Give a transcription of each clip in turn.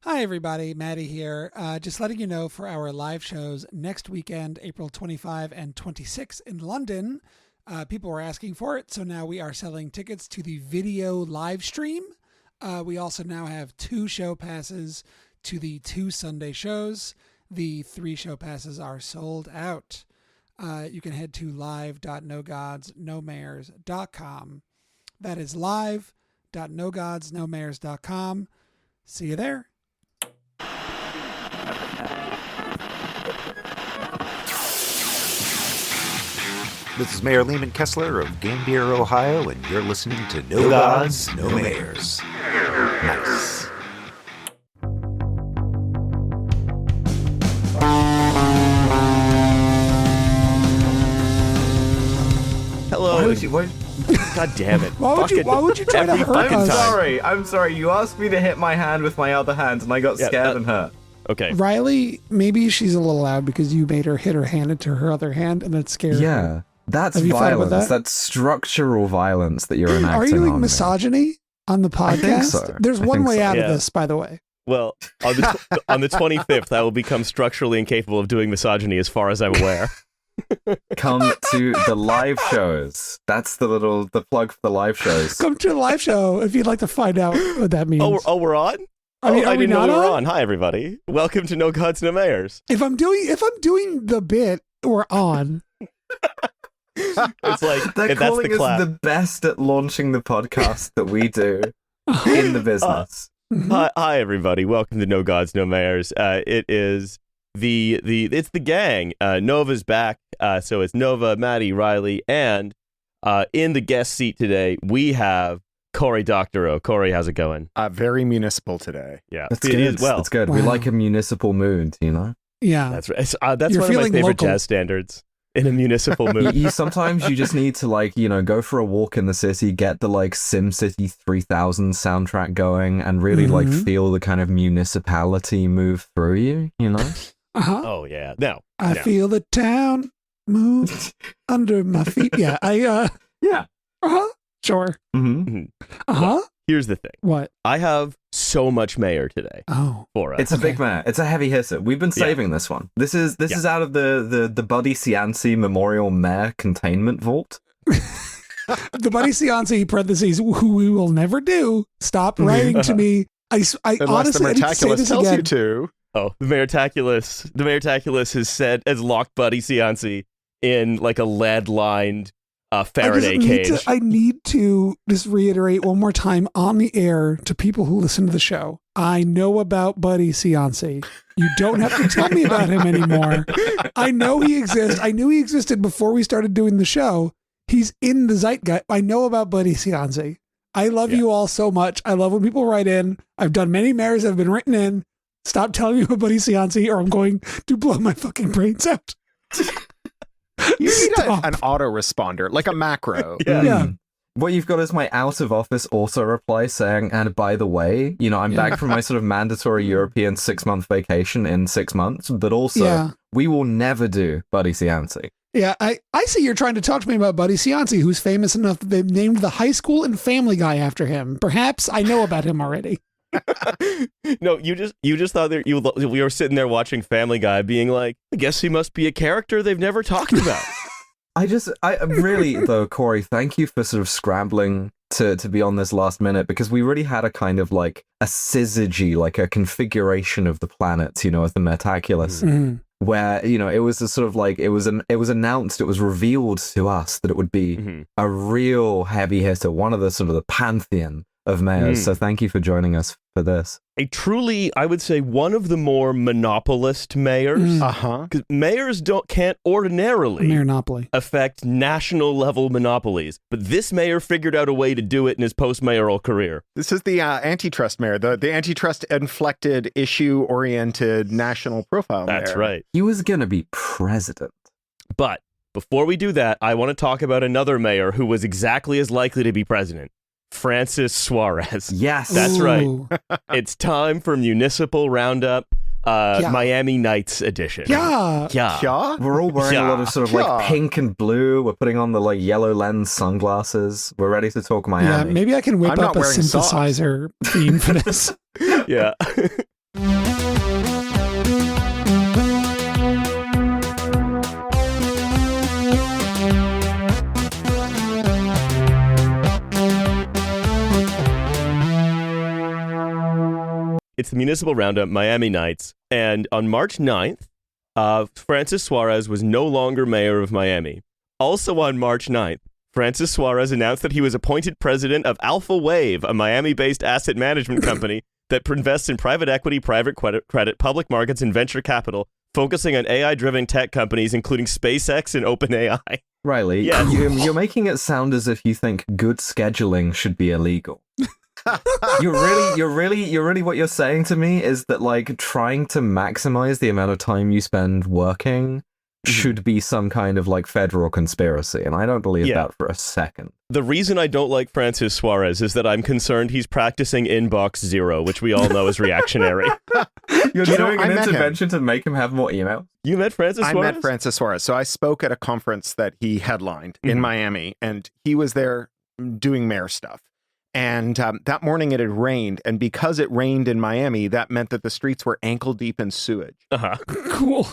Hi, everybody. Maddie here. Just letting you know for our live shows next weekend, April 25 and 26 in London. People were asking for it, so now we are selling tickets to the video live stream. We also now have 2 show passes to the 2 Sunday shows. The 3 show passes are sold out. You can head to live.nogodsnomayors.com. That is live.nogodsnomayors.com. See you there. This is Mayor Leeman Kessler of Gambier, Ohio, and you're listening to No Gods, No Mayors. Nice. Hello. God damn it. Why would you try to hurt us? I'm sorry. You asked me to hit my hand with my other hand, and I got scared and hurt. Okay. Riley, maybe she's a little loud because you made her hit her hand into her other hand, and that scared her. Yeah, that's Have you thought about violence. that? That's structural violence that you're enacting. Are you doing on me. misogyny on the podcast? I think so. There's I one think way so. out of Yeah. this, by the way. Well, on the 25th, I will become structurally incapable of doing misogyny as far as I'm aware. Come to the live shows. That's the plug for the live shows. Come to a live show if you'd like to find out what that means. We're on? I mean, I are we didn't know not we were on? on. Hi, everybody. Welcome to No Gods, No Mayors. If I'm doing the bit, we're on. It's like, They're that's calling the us clap. the best at launching the podcast that we do in the business. Hi, everybody. Welcome to No Gods, No Mayors. It is it's the gang. Nova's back. So it's Nova, Maddie, Riley, and in the guest seat today, we have Cory Doctorow. Cory, how's it going? Very municipal today. Yeah, That's it good. is. Well, That's good. We Wow. like a municipal mood, you know? Yeah. that's right. That's You're one of my feeling favorite local. jazz standards. In a municipal mood. Sometimes you just need to go for a walk in the city, get the SimCity 3000 soundtrack going, and really feel the kind of municipality move through you, you know? Uh-huh. Oh yeah. No. I feel the town move under my feet. Yeah. Yeah. Uh-huh. Sure. Mm-hmm. Uh-huh. Here's the thing. What? I have so much mayor today Oh. for us. It's a big man. It's a heavy hitter. We've been saving this one. This is out of the Buddy Cianci Memorial Mayor Containment Vault. The Buddy Cianci, parentheses, who we will never do. Stop writing to me. I Unless honestly, the I need to say Metaculus this tells again. you to. Oh, the Mayortaculus has locked Buddy Cianci in like a lead-lined Faraday cage. I need to just reiterate one more time on the air to people who listen to the show. I know about Buddy Cianci. You don't have to tell me about him anymore. I know he exists. I knew he existed before we started doing the show. He's in the zeitgeist. I know about Buddy Cianci. I love you all so much. I love when people write in. I've done many mayors that have been written in. Stop telling me about Buddy Cianci or I'm going to blow my fucking brains out. You need Stop. an autoresponder, like a macro. Yeah. What you've got is my out of office auto reply saying, and by the way, I'm back from my sort of mandatory European 6-month vacation in 6 months, but also we will never do Buddy Cianci. Yeah, I see you're trying to talk to me about Buddy Cianci, who's famous enough that they've named the high school and Family Guy after him. Perhaps I know about him already. No, you just thought that you were sitting there watching Family Guy, being like, I guess he must be a character they've never talked about. I really, though, Cory, thank you for sort of scrambling to be on this last minute, because we really had a kind of like a syzygy, like a configuration of the planets, with the Metaculus. Mm-hmm. Where it was a sort of like it was announced, it was revealed to us that it would be a real heavy hitter, one of the sort of the pantheon of mayors. So thank you for joining us for this. I would say, one of the more monopolist mayors. Because mayors can't ordinarily Mayornopoly. affect national level monopolies, but this mayor figured out a way to do it in his post-mayoral career. This is the antitrust mayor, the antitrust inflected, issue oriented national profile mayor. That's right. He was gonna be president. But before we do that, I want to talk about another mayor who was exactly as likely to be president. Francis Suarez. Yes. That's right. Ooh. It's time for Municipal Roundup, Miami Nights edition. Yeah. Yeah? We're all wearing a lot of sort of like pink and blue. We're putting on the like yellow lens sunglasses. We're ready to talk Miami. Yeah, maybe I can whip I'm up not a wearing socks. synthesizer theme for this. Yeah. It's the Municipal Roundup, Miami Nights, and on March 9th, Francis Suarez was no longer mayor of Miami. Also on March 9th, Francis Suarez announced that he was appointed president of Alpha Wave, a Miami-based asset management company that invests in private equity, private credit, public markets, and venture capital, focusing on AI-driven tech companies, including SpaceX and OpenAI. Riley, Yes. you're making it sound as if you think good scheduling should be illegal. You're really what you're saying to me is that like trying to maximize the amount of time you spend working should be some kind of like federal conspiracy, and I don't believe that for a second. The reason I don't like Francis Suarez is that I'm concerned he's practicing inbox zero, which we all know is reactionary. You're doing I an met intervention to make him have more emails? You met Francis Suarez? I met Francis Suarez. So I spoke at a conference that he headlined in Miami, and he was there doing mayor stuff. And that morning it had rained, and because it rained in Miami, that meant that the streets were ankle deep in sewage. Uh-huh. Cool.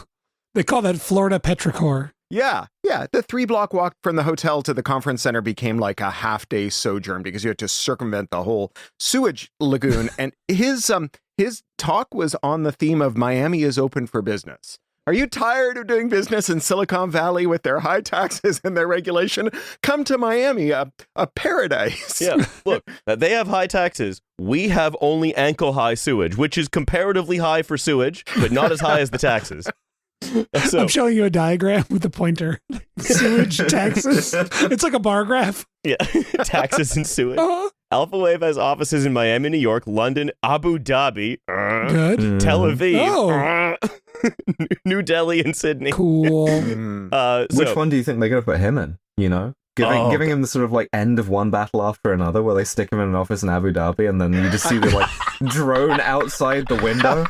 They call that Florida petrichor. Yeah. The 3-block walk from the hotel to the conference center became like a half-day sojourn because you had to circumvent the whole sewage lagoon. And his talk was on the theme of Miami is open for business. Are you tired of doing business in Silicon Valley with their high taxes and their regulation? Come to Miami, a paradise. Yeah, look, they have high taxes. We have only ankle-high sewage, which is comparatively high for sewage, but not as high as the taxes. So, I'm showing you a diagram with the pointer. Sewage, taxes. It's like a bar graph. yeah, taxes and sewage. Uh-huh. Alpha Wave has offices in Miami, New York, London, Abu Dhabi, Good. Tel Aviv, Oh. New Delhi, and Sydney. Cool. Which one do you think they're going to put him in, you know? Giving him the sort of like end of one battle after another where they stick him in an office in Abu Dhabi and then you just see the like drone outside the window.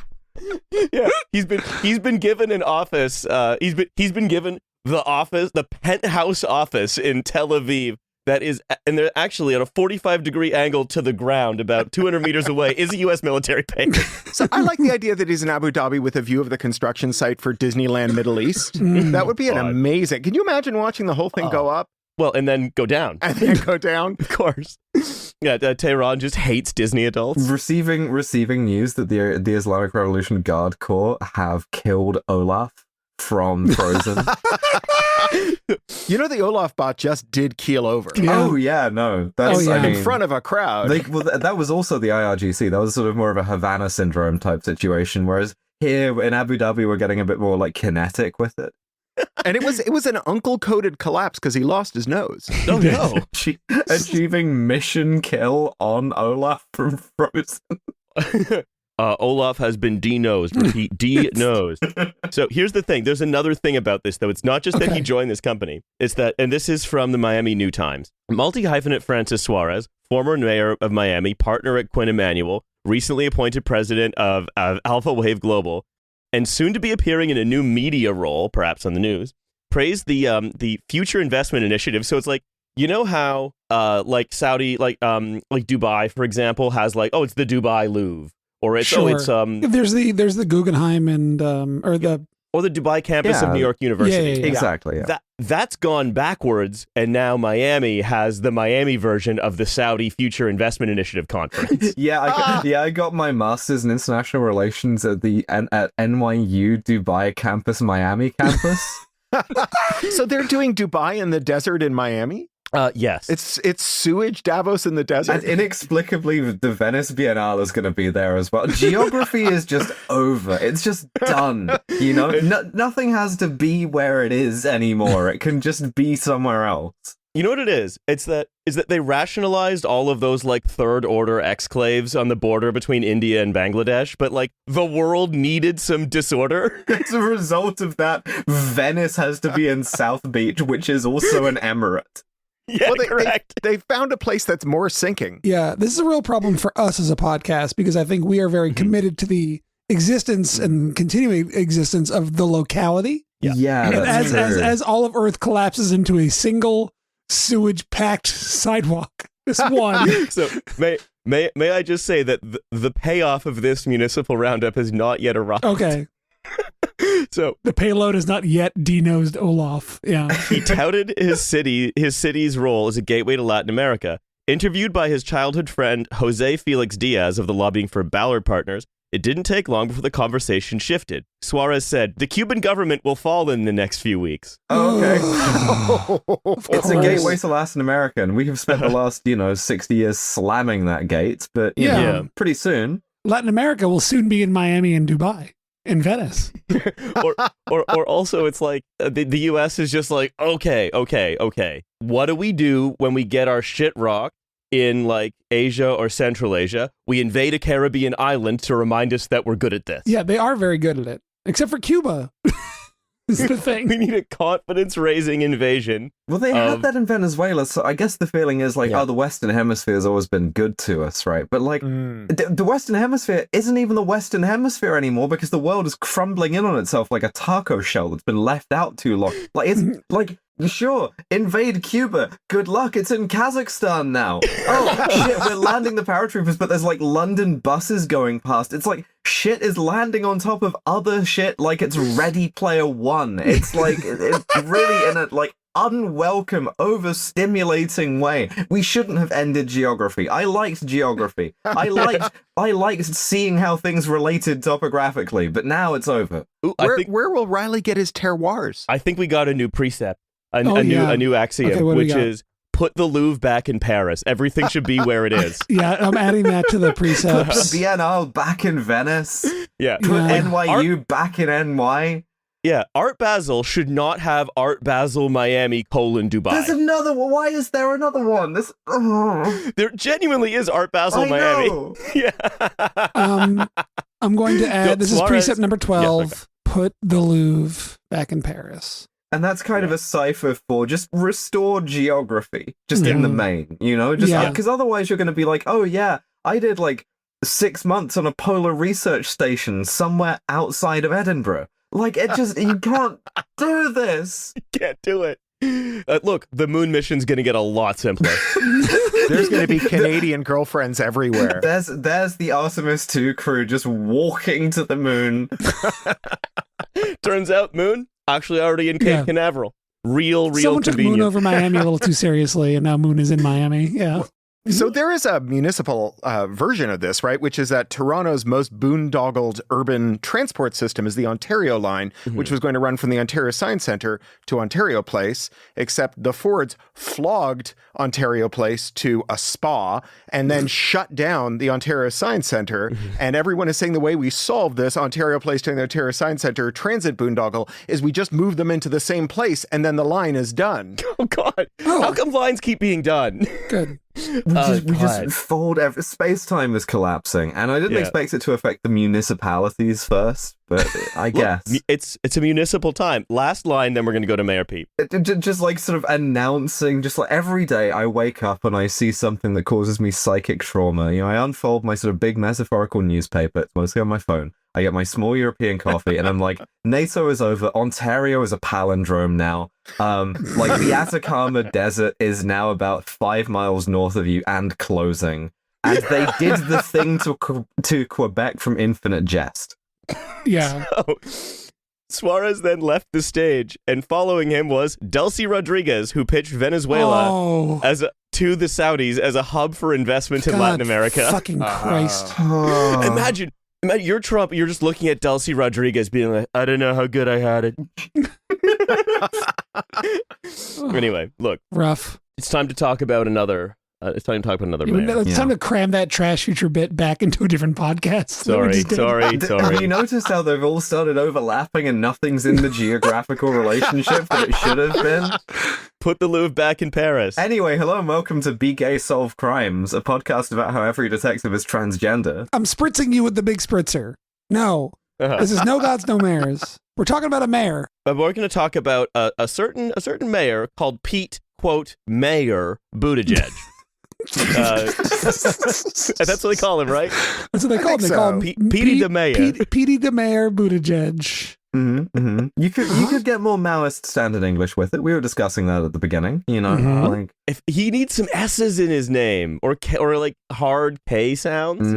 Yeah, he's been given an office. He's been given the penthouse office in Tel Aviv. That is, and they're actually at a 45-degree angle to the ground, about 200 meters away, is a U.S. military base. So I like the idea that he's in Abu Dhabi with a view of the construction site for Disneyland Middle East. That would be an amazing. Can you imagine watching the whole thing go up? Well, and then go down. And then go down? Of course. Yeah, Tehran just hates Disney adults. Receiving news that the Islamic Revolution Guard Corps have killed Olaf from Frozen. You know, the Olaf bot just did keel over. Yeah. Oh yeah, no, that's yeah. I mean, In front of a crowd. that was also the IRGC. That was sort of more of a Havana syndrome type situation. Whereas here in Abu Dhabi, we're getting a bit more like kinetic with it. And it was an uncle-coded collapse because he lost his nose. Oh no! Achieving mission kill on Olaf from Frozen. Olaf has been de-nosed. Repeat, de-nosed. So here's the thing. There's another thing about this, though. It's not just that he joined this company. It's that, and this is from the Miami New Times. Multi-hyphenate Francis Suarez, former mayor of Miami, partner at Quinn Emanuel, recently appointed president of Alpha Wave Global, and soon to be appearing in a new media role, perhaps on the news, praised the Future Investment Initiative. So it's like, you know how like Saudi, like Dubai, for example, has like, it's the Dubai Louvre. Or it's there's the Guggenheim and or the Dubai campus of New York University. Yeah. Exactly. Yeah. That's gone backwards, and now Miami has the Miami version of the Saudi Future Investment Initiative conference. I got my master's in international relations at NYU Dubai campus, Miami campus. So they're doing Dubai in the desert in Miami? Yes. It's sewage Davos in the desert. And inexplicably, the Venice Biennale is going to be there as well. Geography is just over. It's just done. You know, nothing has to be where it is anymore. It can just be somewhere else. You know what it is? Is that they rationalized all of those like third order exclaves on the border between India and Bangladesh, but like the world needed some disorder. As a result of that, Venice has to be in South Beach, which is also an emirate. Yeah, correct. They found a place that's more sinking. Yeah, this is a real problem for us as a podcast because I think we are very committed to the existence and continuing existence of the locality. Yeah, that's true. As all of Earth collapses into a single sewage-packed sidewalk. This one. So May I just say that the payoff of this municipal roundup has not yet arrived. Okay. So the payload is not yet denosed Olaf. Yeah. He touted his city's role as a gateway to Latin America. Interviewed by his childhood friend Jose Felix Diaz of the Lobbying for Ballard Partners, it didn't take long before the conversation shifted. Suarez said, "The Cuban government will fall in the next few weeks." Oh, okay. It's a gateway to Latin America, and we have spent the last, 60 years slamming that gate, but you know, pretty soon. Latin America will soon be in Miami and Dubai. In Venice. or also it's like the US is just like, okay. What do we do when we get our shit rocked in like Asia or Central Asia? We invade a Caribbean island to remind us that we're good at this. Yeah, they are very good at it. Except for Cuba. Is the thing. We need a confidence-raising invasion. Well, they had that in Venezuela, so I guess the feeling is like, the Western Hemisphere has always been good to us, right? But like, the Western Hemisphere isn't even the Western Hemisphere anymore because the world is crumbling in on itself like a taco shell that's been left out too long. Like, it's like, sure, invade Cuba. Good luck. It's in Kazakhstan now. Oh, shit, we're landing the paratroopers, but there's like London buses going past. It's like shit is landing on top of other shit like it's Ready Player One. It's like, it's really in a like unwelcome, overstimulating way. We shouldn't have ended geography. I liked geography. I liked seeing how things related topographically, but now it's over. Ooh, where will Riley get his terroirs? I think we got a new precept. A new axiom, which is put the Louvre back in Paris. Everything should be where it is. Yeah, I'm adding that to the precepts. Put the Biennale back in Venice. Yeah. Put NYU back in NY. Yeah, Art Basel should not have Art Basel Miami : Dubai. There's another one. Why is there another one? There genuinely is Art Basel Miami. Know. Yeah. I'm going to add, this is precept number 12, yes, okay. Put the Louvre back in Paris. And that's kind of a cipher for just restore geography, just in the main, because otherwise you're going to be like, oh yeah, I did like 6 months on a polar research station somewhere outside of Edinburgh. Like, it just, you can't do this. You can't do it. Look, the moon mission's going to get a lot simpler. There's going to be Canadian girlfriends everywhere. There's the Artemis 2 crew just walking to the moon. Turns out, moon, actually already in Cape Canaveral. Real Someone took convenient. Moon over Miami a little too seriously, and now Moon is in Miami. Yeah. So there is a municipal version of this, right? Which is that Toronto's most boondoggled urban transport system is the Ontario line, which was going to run from the Ontario Science Centre to Ontario Place, except the Fords flogged Ontario Place to a spa and then shut down the Ontario Science Centre. And everyone is saying the way we solve this Ontario Place to the Ontario Science Centre transit boondoggle is we just move them into the same place and then the line is done. Oh, God. How come lines keep being done? Good. We just fold space-time is collapsing, and I didn't expect it to affect the municipalities first, but I guess. It's a municipal time. Last line, then we're going to go to Mayor Pete. Just like sort of announcing, just like every day I wake up and I see something that causes me psychic trauma. I unfold my sort of big metaphorical newspaper, it's mostly on my phone. I get my small European coffee, and I'm like, NATO is over. Ontario is a palindrome now. Like the Atacama Desert is now about 5 miles north of you and closing. And they did the thing to Quebec from Infinite Jest. Yeah. So, Suarez then left the stage, and following him was Delcy Rodriguez, who pitched Venezuela to the Saudis as a hub for investment in Latin America. Fucking Christ. Imagine you're Trump, you're just looking at Delcy Rodriguez being like, I don't know how good I had it. Anyway, look. Rough. It's time to talk about another mayor. It's time to cram that trash future bit back into a different podcast. Sorry. Have you noticed how they've all started overlapping and nothing's in the geographical relationship that it should have been? Put the Louvre back in Paris. Anyway, hello and welcome to Be Gay, Solve Crimes, a podcast about how every detective is transgender. I'm spritzing you with the big spritzer. No. This is No Gods, No Mayors. We're talking about a mayor. We're going to talk about a certain mayor called Pete, quote, Mayor Buttigieg. That's what they call him, right? That's what they call him. They call him Petey the Mayor. Petey the Mayor Buttigieg. You could get more Maoist standard English with it. We were discussing that at the beginning. Like If he needs some S's in his name or like hard K sounds.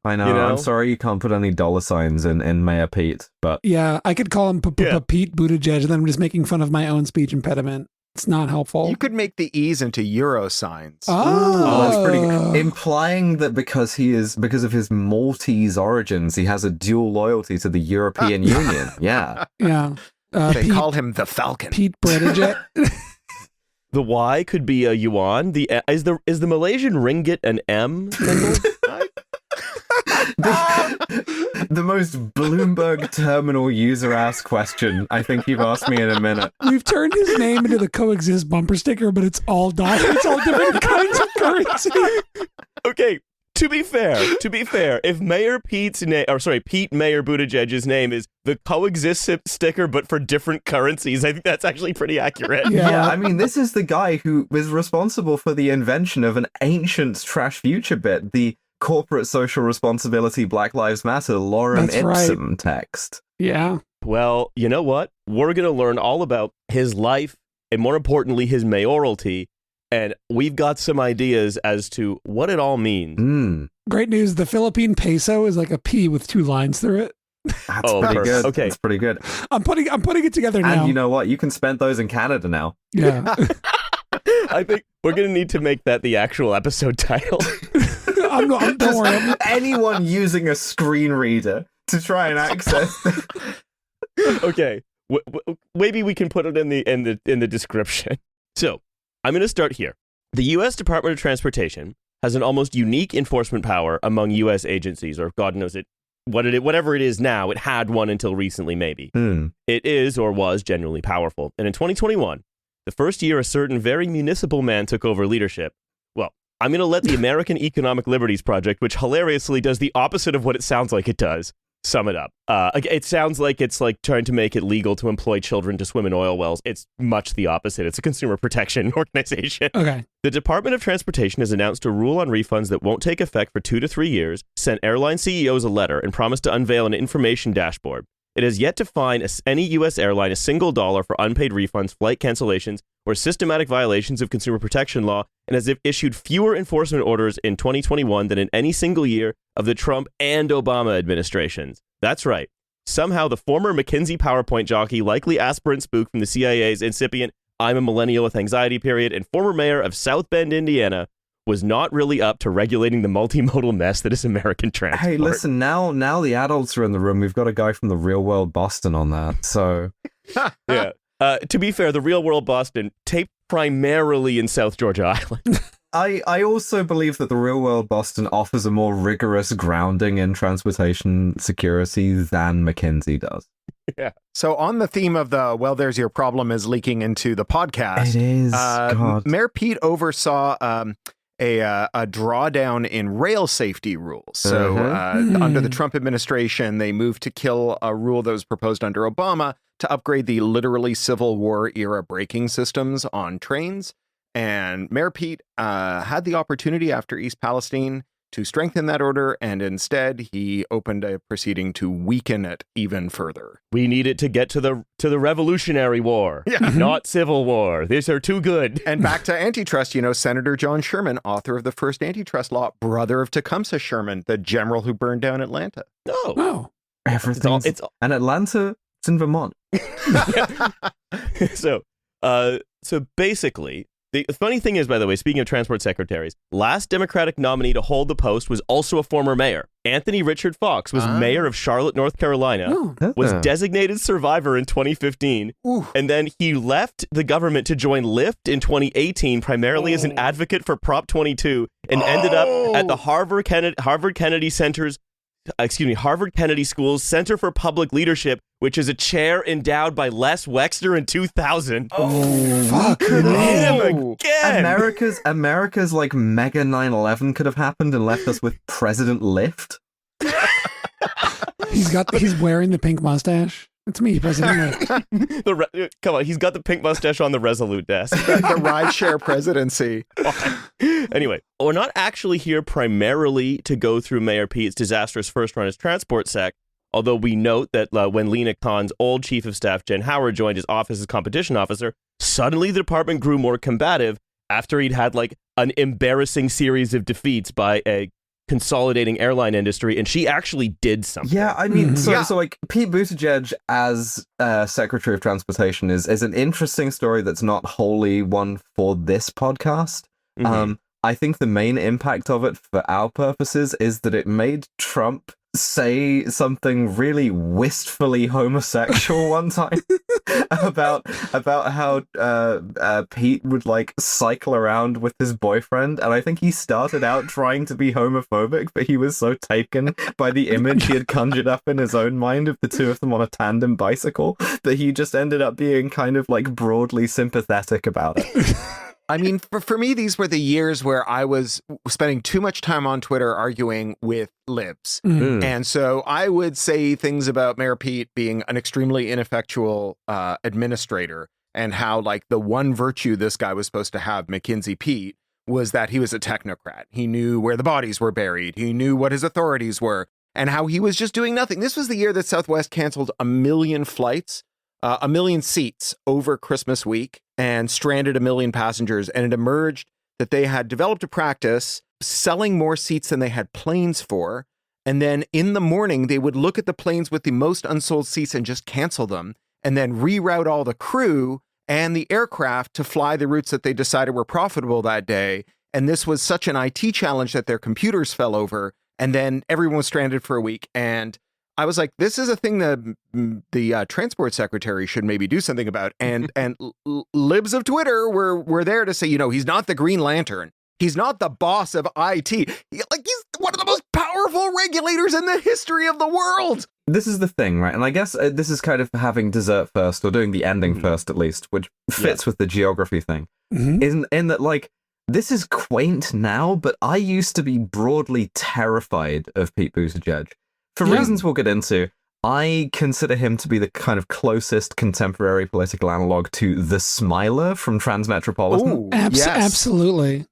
I know. I'm sorry you can't put any dollar signs in Mayor Pete, but Yeah, I could call him Pete Buttigieg, and then I'm just making fun of my own speech impediment. It's not helpful. You could make the E's into euro signs. Oh, that's pretty good. Implying that because of his Maltese origins, he has a dual loyalty to the European Union. Yeah. Yeah. They call him the Falcon. Pete Buttigieg. The Y could be a yuan. Is the Malaysian ringgit an M symbol? The most Bloomberg terminal user ass question I think you've asked me in a minute. We've turned his name into the coexist bumper sticker, but it's all dollars. It's all different kinds of currency. Okay, to be fair, if Pete Mayor Buttigieg's name is the coexist sticker, but for different currencies, I think that's actually pretty accurate. Yeah, I mean, this is the guy who was responsible for the invention of an ancient trash future bit, the corporate social responsibility Black Lives Matter lorem That's right. ipsum text. Yeah. Well, you know what? We're going to learn all about his life and, more importantly, his mayoralty. And we've got some ideas as to what it all means. Great news. The Philippine peso is like a P with 2 lines through it. That's pretty good. Okay. That's pretty good. I'm putting it together now. And you know what? You can spend those in Canada now. Yeah. I think we're going to need to make that the actual episode title. Don't worry. Anyone using a screen reader to try and access. Okay, maybe we can put it in the description. So I'm going to start here. The U.S. Department of Transportation has an almost unique enforcement power among U.S. agencies, or God knows it, whatever it is now. It had one until recently, maybe. It is or was genuinely powerful. And in 2021, the first year a certain very municipal man took over leadership. Well, I'm going to let the American Economic Liberties Project, which hilariously does the opposite of what it sounds like it does, sum it up. It sounds like it's like trying to make it legal to employ children to swim in oil wells. It's much the opposite. It's a consumer protection organization. Okay. The Department of Transportation has announced a rule on refunds that won't take effect for 2 to 3 years, sent airline CEOs a letter, and promised to unveil an information dashboard. It has yet to fine any U.S. airline $1 for unpaid refunds, flight cancellations, or systematic violations of consumer protection law, and has issued fewer enforcement orders in 2021 than in any single year of the Trump and Obama administrations. That's right. Somehow the former McKinsey PowerPoint jockey, likely aspirant spook from the CIA's incipient I'm a millennial with anxiety period, and former mayor of South Bend, Indiana, was not really up to regulating the multimodal mess that is American transport. Hey, listen, now the adults are in the room. We've got a guy from the real world Boston on that, so... Yeah. To be fair, the real world Boston taped primarily in South Georgia Island. I also believe that the real world Boston offers a more rigorous grounding in transportation security than McKinsey does. Yeah. So on the theme of there's your problem is leaking into the podcast. It is. God. Mayor Pete oversaw a drawdown in rail safety rules. So under the Trump administration, they moved to kill a rule that was proposed under Obama to upgrade the literally Civil War era braking systems on trains. And Mayor Pete had the opportunity after East Palestine to strengthen that order, and instead he opened a proceeding to weaken it even further. We need it to get to the Revolutionary War, not Civil War. These are too good. And back to antitrust, Senator John Sherman, author of the first antitrust law, brother of Tecumseh Sherman, the general who burned down Atlanta. Oh. Everything. And Atlanta, it's in Vermont. So basically, the funny thing is, by the way, speaking of transport secretaries, last Democratic nominee to hold the post was also a former mayor. Anthony Richard Fox was mayor of Charlotte, North Carolina, was designated survivor in 2015, and then he left the government to join Lyft in 2018, primarily as an advocate for Prop 22, and ended up at the Harvard Kennedy School's Center for Public Leadership, which is a chair endowed by Les Wexner in 2000. Fuck. Hit him again. America's like mega 9/11 could have happened and left us with President Lyft. He's wearing the pink mustache. It's me, President Lyft. Come on, he's got the pink mustache on the Resolute desk. The rideshare presidency. Anyway, we're not actually here primarily to go through Mayor Pete's disastrous first run as transport sec. Although we note that when Lena Khan's old chief of staff, Jen Howard, joined his office as competition officer, suddenly the department grew more combative after he'd had like an embarrassing series of defeats by a consolidating airline industry, and she actually did something. Yeah, I mean, so like Pete Buttigieg as Secretary of Transportation is an interesting story that's not wholly one for this podcast. I think the main impact of it for our purposes is that it made Trump say something really wistfully homosexual one time about how Pete would like cycle around with his boyfriend, and I think he started out trying to be homophobic, but he was so taken by the image he had conjured up in his own mind of the two of them on a tandem bicycle that he just ended up being kind of like broadly sympathetic about it. I mean, for me, these were the years where I was spending too much time on Twitter arguing with libs. And so I would say things about Mayor Pete being an extremely ineffectual administrator, and how like the one virtue this guy was supposed to have, McKinsey Pete, was that he was a technocrat. He knew where the bodies were buried. He knew what his authorities were, and how he was just doing nothing. This was the year that Southwest canceled 1 million flights, 1 million seats over Christmas week, and stranded 1 million passengers. And it emerged that they had developed a practice selling more seats than they had planes for. And then in the morning, they would look at the planes with the most unsold seats and just cancel them, and then reroute all the crew and the aircraft to fly the routes that they decided were profitable that day. And this was such an IT challenge that their computers fell over, and then everyone was stranded for a week. And I was like, this is a thing that the transport secretary should maybe do something about. And libs of Twitter were there to say, you know, he's not the Green Lantern. He's not the boss of IT. He's one of the most powerful regulators in the history of the world. This is the thing, right? And I guess this is kind of having dessert first, or doing the ending first at least, which fits with the geography thing. In that, like, this is quaint now, but I used to be broadly terrified of Pete Buttigieg. For reasons we'll get into, I consider him to be the kind of closest contemporary political analog to the Smiler from Transmetropolitan. Ooh, yes. Absolutely.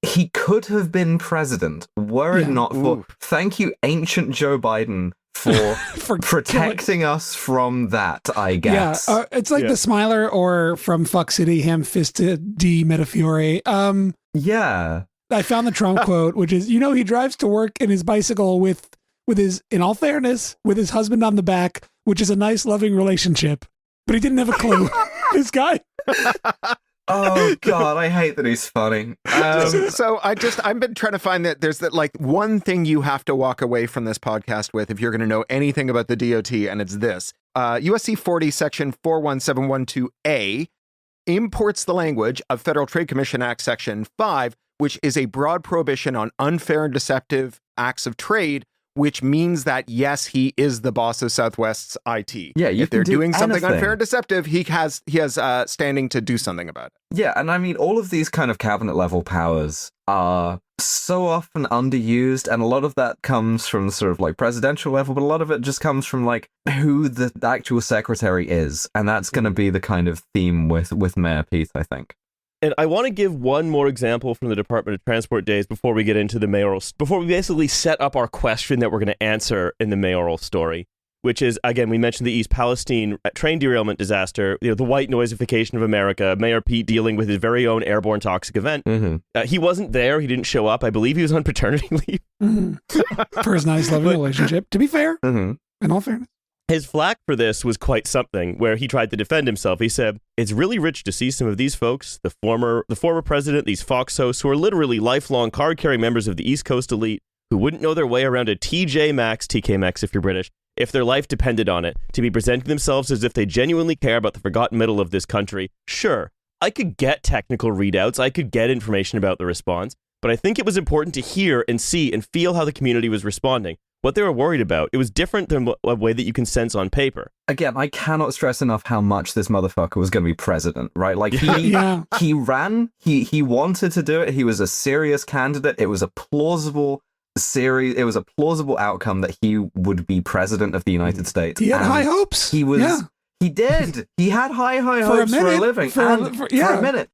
He could have been president, were it not for, thank you, ancient Joe Biden, for protecting us from that, I guess. Yeah, it's like the Smiler, or from Fuck City, ham-fisted D. Metafiore. Yeah. I found the Trump quote, which is, you know, he drives to work in his bicycle with his, in all fairness, with his husband on the back, which is a nice, loving relationship. But he didn't have a clue. This guy. Oh God, I hate that he's funny. So I've been trying to find that there's that like one thing you have to walk away from this podcast with if you're going to know anything about the DOT, and it's this. USC 40 section 41712A imports the language of Federal Trade Commission Act section 5, which is a broad prohibition on unfair and deceptive acts of trade, which means that, yes, he is the boss of Southwest's IT. Yeah, if they're doing something anything unfair and deceptive, he has standing to do something about it. Yeah, and I mean, all of these kind of cabinet level powers are so often underused, and a lot of that comes from sort of like presidential level, but a lot of it just comes from like who the actual secretary is, and that's going to be the kind of theme with Mayor Pete, I think. And I want to give one more example from the Department of Transport days before we get into the mayoral, before we basically set up our question that we're going to answer in the mayoral story, which is, again, we mentioned the East Palestine train derailment disaster, you know, the white noisification of America, Mayor Pete dealing with his very own airborne toxic event. He wasn't there. He didn't show up. I believe he was on paternity leave. For his nice, loving relationship, to be fair, in all fairness. His flack for this was quite something, where he tried to defend himself. He said, "It's really rich to see some of these folks, the former president, these Fox hosts, who are literally lifelong card-carrying members of the East Coast elite, who wouldn't know their way around a TK Maxx if you're British, if their life depended on it, to be presenting themselves as if they genuinely care about the forgotten middle of this country. Sure, I could get technical readouts, I could get information about the response, but I think it was important to hear and see and feel how the community was responding. What they were worried about, it was different than a way that you can sense on paper." Again, I cannot stress enough how much this motherfucker was going to be president, right? Like, he ran, he wanted to do it, he was a serious candidate, it was a plausible outcome that he would be president of the United States. He had high hopes. He was, he did. He had high hopes for a living. For a minute.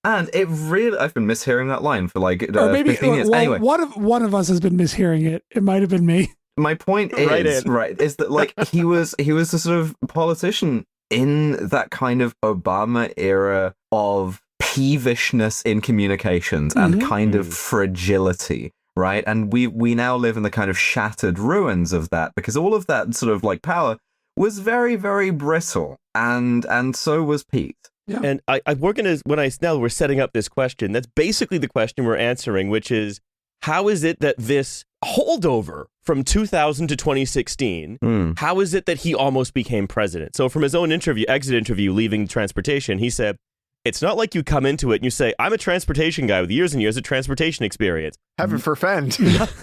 And it really, I've been mishearing that line for like 15 years. Well, anyway. one of us has been mishearing it. It might have been me. My point is that like he was a sort of politician in that kind of Obama era of peevishness in communications and kind of fragility, right? And we now live in the kind of shattered ruins of that, because all of that sort of like power was very, very brittle, and so was Pete. Yeah. And we're setting up this question, that's basically the question we're answering, which is, how is it that this holdover from 2000 to 2016, how is it that he almost became president? So from his own exit interview, leaving transportation, he said, it's not like you come into it and you say, I'm a transportation guy with years and years of transportation experience. Heaven forfend.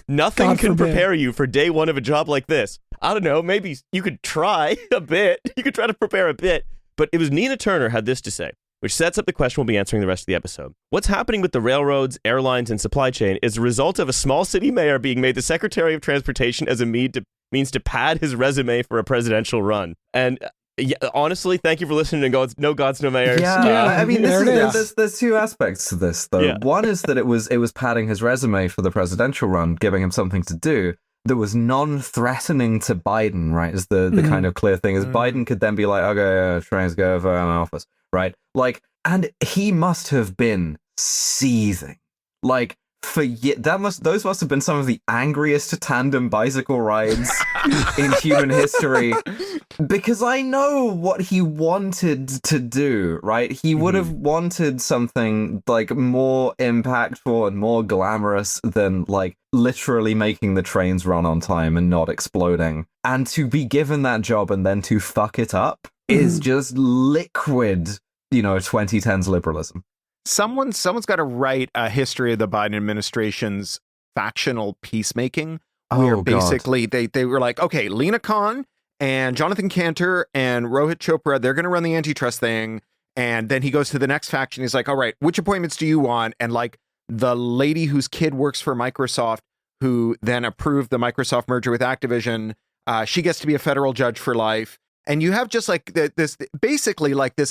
Nothing God can forbid. prepare you for day one of a job like this. I don't know, maybe you could try a bit. You could try to prepare a bit. But it was Nina Turner had this to say, which sets up the question we'll be answering the rest of the episode. What's happening with the railroads, airlines, and supply chain is a result of a small city mayor being made the Secretary of Transportation as a means to pad his resume for a presidential run. And yeah, honestly, thank you for listening to No Gods, No Mayors. Yeah, I mean, there's two aspects to this, though. Yeah. One is that it was padding his resume for the presidential run, giving him something to do that was non-threatening to Biden, right? Is the kind of clear thing. Is Biden could then be like, okay, trains go over an office, right? Like, and he must have been seething. Like, those must have been some of the angriest tandem bicycle rides in human history, because I know what he wanted to do, right? He would have wanted something like more impactful and more glamorous than like literally making the trains run on time and not exploding. And to be given that job and then to fuck it up is just liquid, 2010s liberalism. Someone's got to write a history of the Biden administration's factional peacemaking, where basically they were like, okay, Lena Khan and Jonathan Cantor and Rohit Chopra, they're going to run the antitrust thing. And then he goes to the next faction. He's like, all right, which appointments do you want? And like the lady whose kid works for Microsoft, who then approved the Microsoft merger with Activision, she gets to be a federal judge for life. And you have just like this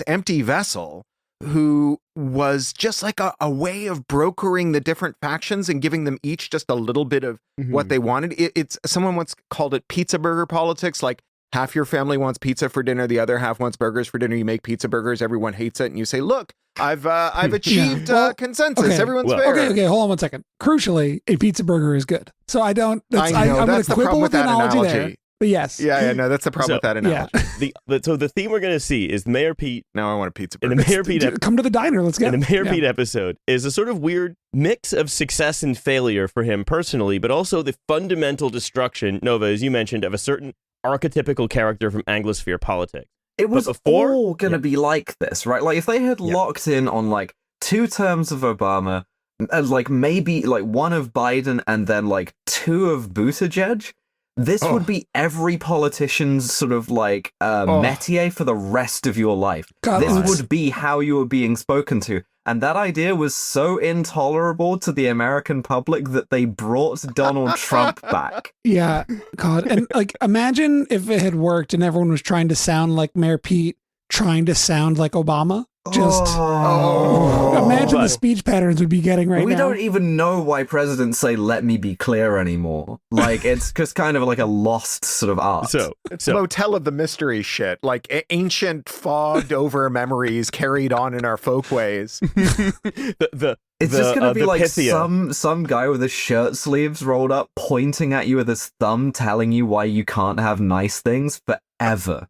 empty vessel who was just like a way of brokering the different factions and giving them each just a little bit of what they wanted. It's someone once called it pizza burger politics. Like half your family wants pizza for dinner, the other half wants burgers for dinner. You make pizza burgers, everyone hates it, and you say, "Look, I've achieved consensus. Okay. Everyone's fair." Okay, hold on 1 second. Crucially, a pizza burger is good. So I don't. I'm going to quibble with the analogy there. But yes. Yeah, no, that's the problem with that analogy. Yeah. So the theme we're going to see is Mayor Pete. Now I want a pizza burger. In the Mayor Pete Come to the diner. Let's go. In the Mayor Pete episode is a sort of weird mix of success and failure for him personally, but also the fundamental destruction, Nova, as you mentioned, of a certain archetypical character from Anglosphere politics. It was all going to be like this, right? Like if they had locked in on like 2 terms of Obama, and like maybe like 1 of Biden and then like 2 of Buttigieg, this would be every politician's sort of like métier for the rest of your life. This would be how you were being spoken to. And that idea was so intolerable to the American public that they brought Donald Trump back. Yeah, God. And like, imagine if it had worked and everyone was trying to sound like Mayor Pete, trying to sound like Obama. Just imagine the speech patterns we'd be getting right now. We don't even know why presidents say "let me be clear" anymore. Like it's just kind of like a lost sort of art. So Motel of the Mystery shit, like ancient fogged over memories carried on in our folkways. It's just gonna be like Pythia. some guy with his shirt sleeves rolled up, pointing at you with his thumb, telling you why you can't have nice things forever.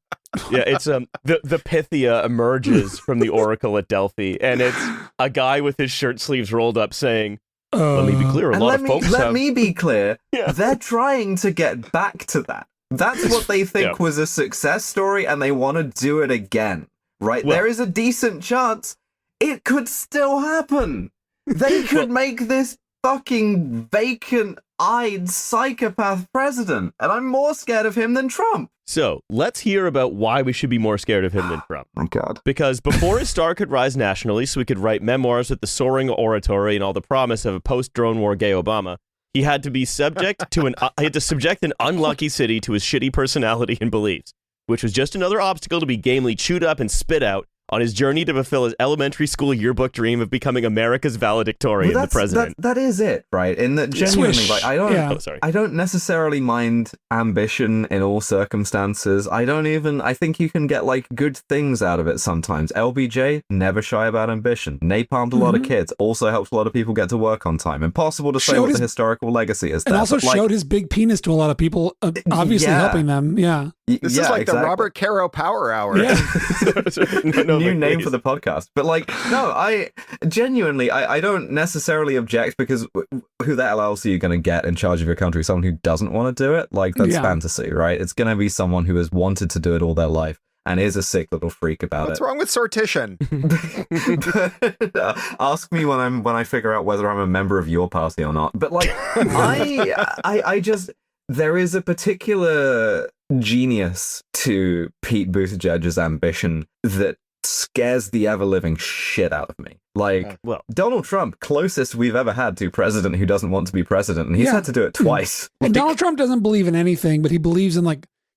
Yeah, it's the Pythia emerges from the Oracle at Delphi, and it's a guy with his shirt sleeves rolled up saying, "Let me be clear, a lot of folks have." Let me be clear. They're trying to get back to that. That's what they think was a success story, and they want to do it again. Right? Well, there is a decent chance it could still happen. They could make this fucking vacant-eyed psychopath president, and I'm more scared of him than Trump. So let's hear about why we should be more scared of him than Trump. My God. Because before his star could rise nationally, so he could write memoirs with the soaring oratory and all the promise of a post-drone war gay Obama, he had to be subject an unlucky city to his shitty personality and beliefs, which was just another obstacle to be gamely chewed up and spit out, on his journey to fulfill his elementary school yearbook dream of becoming America's valedictorian, the president. That is it, right? In that genuinely, Swish. like, I don't, Yeah. Oh, sorry. I don't necessarily mind ambition in all circumstances. I think you can get like good things out of it sometimes. LBJ, never shy about ambition. Napalmed a lot of kids, also helps a lot of people get to work on time. Impossible to say Showed what his- the historical legacy is And there. also but, like, showed his big penis to a lot of people, obviously Yeah. helping them. Yeah. This is like the Robert Caro Power Hour. Yeah. No, new but name please. for the podcast. But like, no, I genuinely, I don't necessarily object, because who the hell else are you going to get in charge of your country? Someone who doesn't want to do it? Like, that's Yeah. fantasy, right? It's going to be someone who has wanted to do it all their life and is a sick little freak about What's it. wrong with sortition? Ask me when I figure out whether I'm a member of your party or not. But like, I just, there is a particular genius to Pete Buttigieg's ambition that scares the ever-living shit out of me. Like, Well, Donald Trump, closest we've ever had to president who doesn't want to be president, and he's Yeah. had to do it twice. And Donald Trump doesn't believe in anything, but he believes in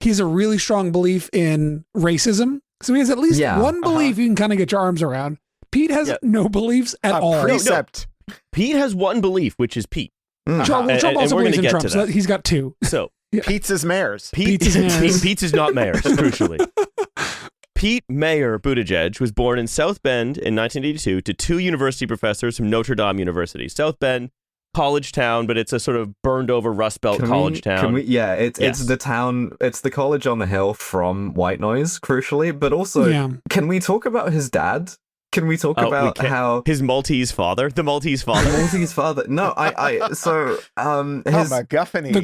he has a really strong belief in racism. So he has at least Yeah. one belief you can kind of get your arms around. Pete has Yeah. no beliefs at A all. precept. Pete has one belief, which is Pete. Trump, And- Trump and also we're believes gonna in get Trump, to so that. he's got two. So Pete's mayors. Pete's Pete's is not mayors, crucially. Pete Mayor Buttigieg was born in South Bend in 1982 to two university professors from Notre Dame University. South Bend, college town, but it's a sort of burned over Rust Belt college town. It's Yes. the town, it's the college on the hill from White Noise, crucially, but also, Yeah. can we talk about his dad? Can we talk Oh, we about can't- how His Maltese father, the Maltese father. Maltese father? No, his MacGuffin. The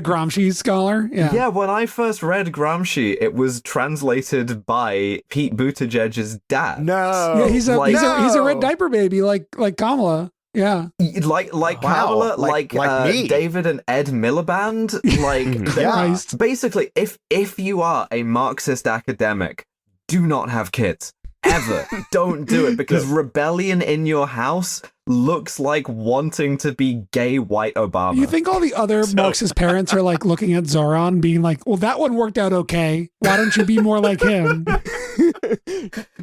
Gramsci scholar. Yeah. yeah. When I first read Gramsci, it was translated by Pete Buttigieg's dad. No. Yeah, he's a Like- he's a red diaper baby like Kamala. Yeah. Like Wow. Kamala, Like me. David and Ed Miliband. Like, Yeah. Christ. basically, if you are a Marxist academic, do not have kids. Ever. Don't do it, because rebellion in your house looks like wanting to be gay white Obama. You think all the other Marxist parents are like looking at Zoran being like, well, that one worked out okay. Why don't you be more like him?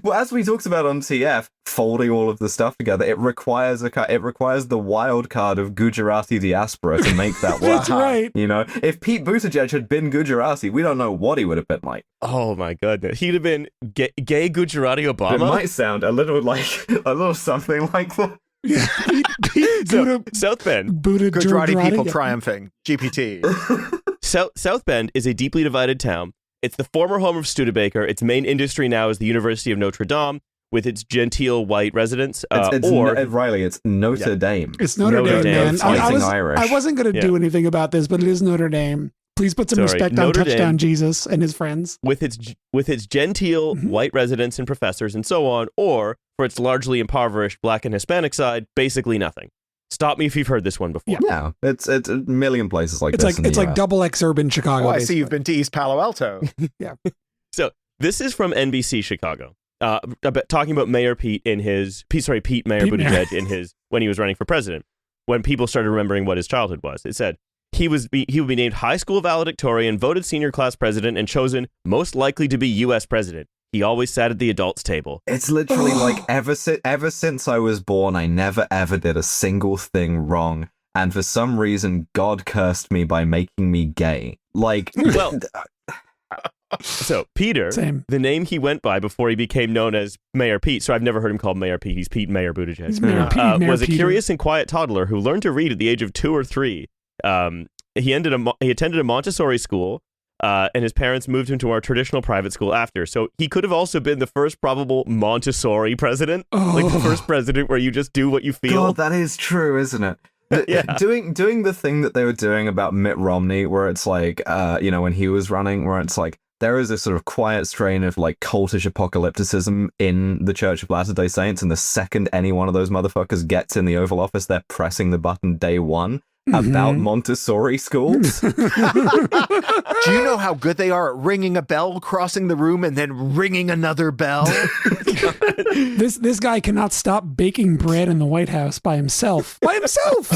Well, as we talked about on TF, folding all of the stuff together, it requires the wild card of Gujarati diaspora to make that work. That's right. You know, if Pete Buttigieg had been Gujarati, we don't know what he would have been like. Oh my goodness. He'd have been gay Gujarati Obama. It might sound a little something like that. Yeah. Pete So, South Bend. Gujarati people yeah. triumphing. GPT. South Bend is a deeply divided town. It's the former home of Studebaker. Its main industry now is the University of Notre Dame, with its genteel white residents. Riley, it's Notre Yeah. Dame. It's Notre Notre Dame, Dame. man. Fighting Irish. I wasn't going to do anything about this, but it is Notre Dame. Please put some Sorry, respect on Notre Touchdown Dame. Jesus and his friends. with its genteel Mhm. white residents and professors and so on, or for its largely impoverished Black and Hispanic side, basically nothing. Stop me if you've heard this one before. Yeah, it's a million places like It's this. like double X urban Chicago. Oh, I see basically. you've been to East Palo Alto. So this is from NBC Chicago, talking about Mayor Pete Mayor Pete Mayor. Buttigieg when he was running for president. When people started remembering what his childhood was, it said he would be named high school valedictorian, voted senior class president, and chosen most likely to be U.S. president. He always sat at the adults' table. It's literally like ever since I was born, I never ever did a single thing wrong, and for some reason, God cursed me by making me gay. Like, Well, so Peter, Same. the name he went by before he became known as Mayor Pete, so I've never heard him called Mayor Pete. He's Pete Mayor Buttigieg. He's Mayor Pete, Mayor Was a Peter. curious and quiet toddler who learned to read at the age of 2 or 3. He attended a Montessori school, and his parents moved him to our traditional private school after. So he could have also been the first probable Montessori president, like the first president where you just do what you feel. God, that is true, isn't it? Yeah. Doing the thing that they were doing about Mitt Romney, where it's like, when he was running, where it's like, there is this sort of quiet strain of like cultish apocalypticism in the Church of Latter-day Saints, and the second any one of those motherfuckers gets in the Oval Office, they're pressing the button day one about Montessori schools. Do you know how good they are at ringing a bell, crossing the room, and then ringing another bell? This guy cannot stop baking bread in the White House by himself. By himself.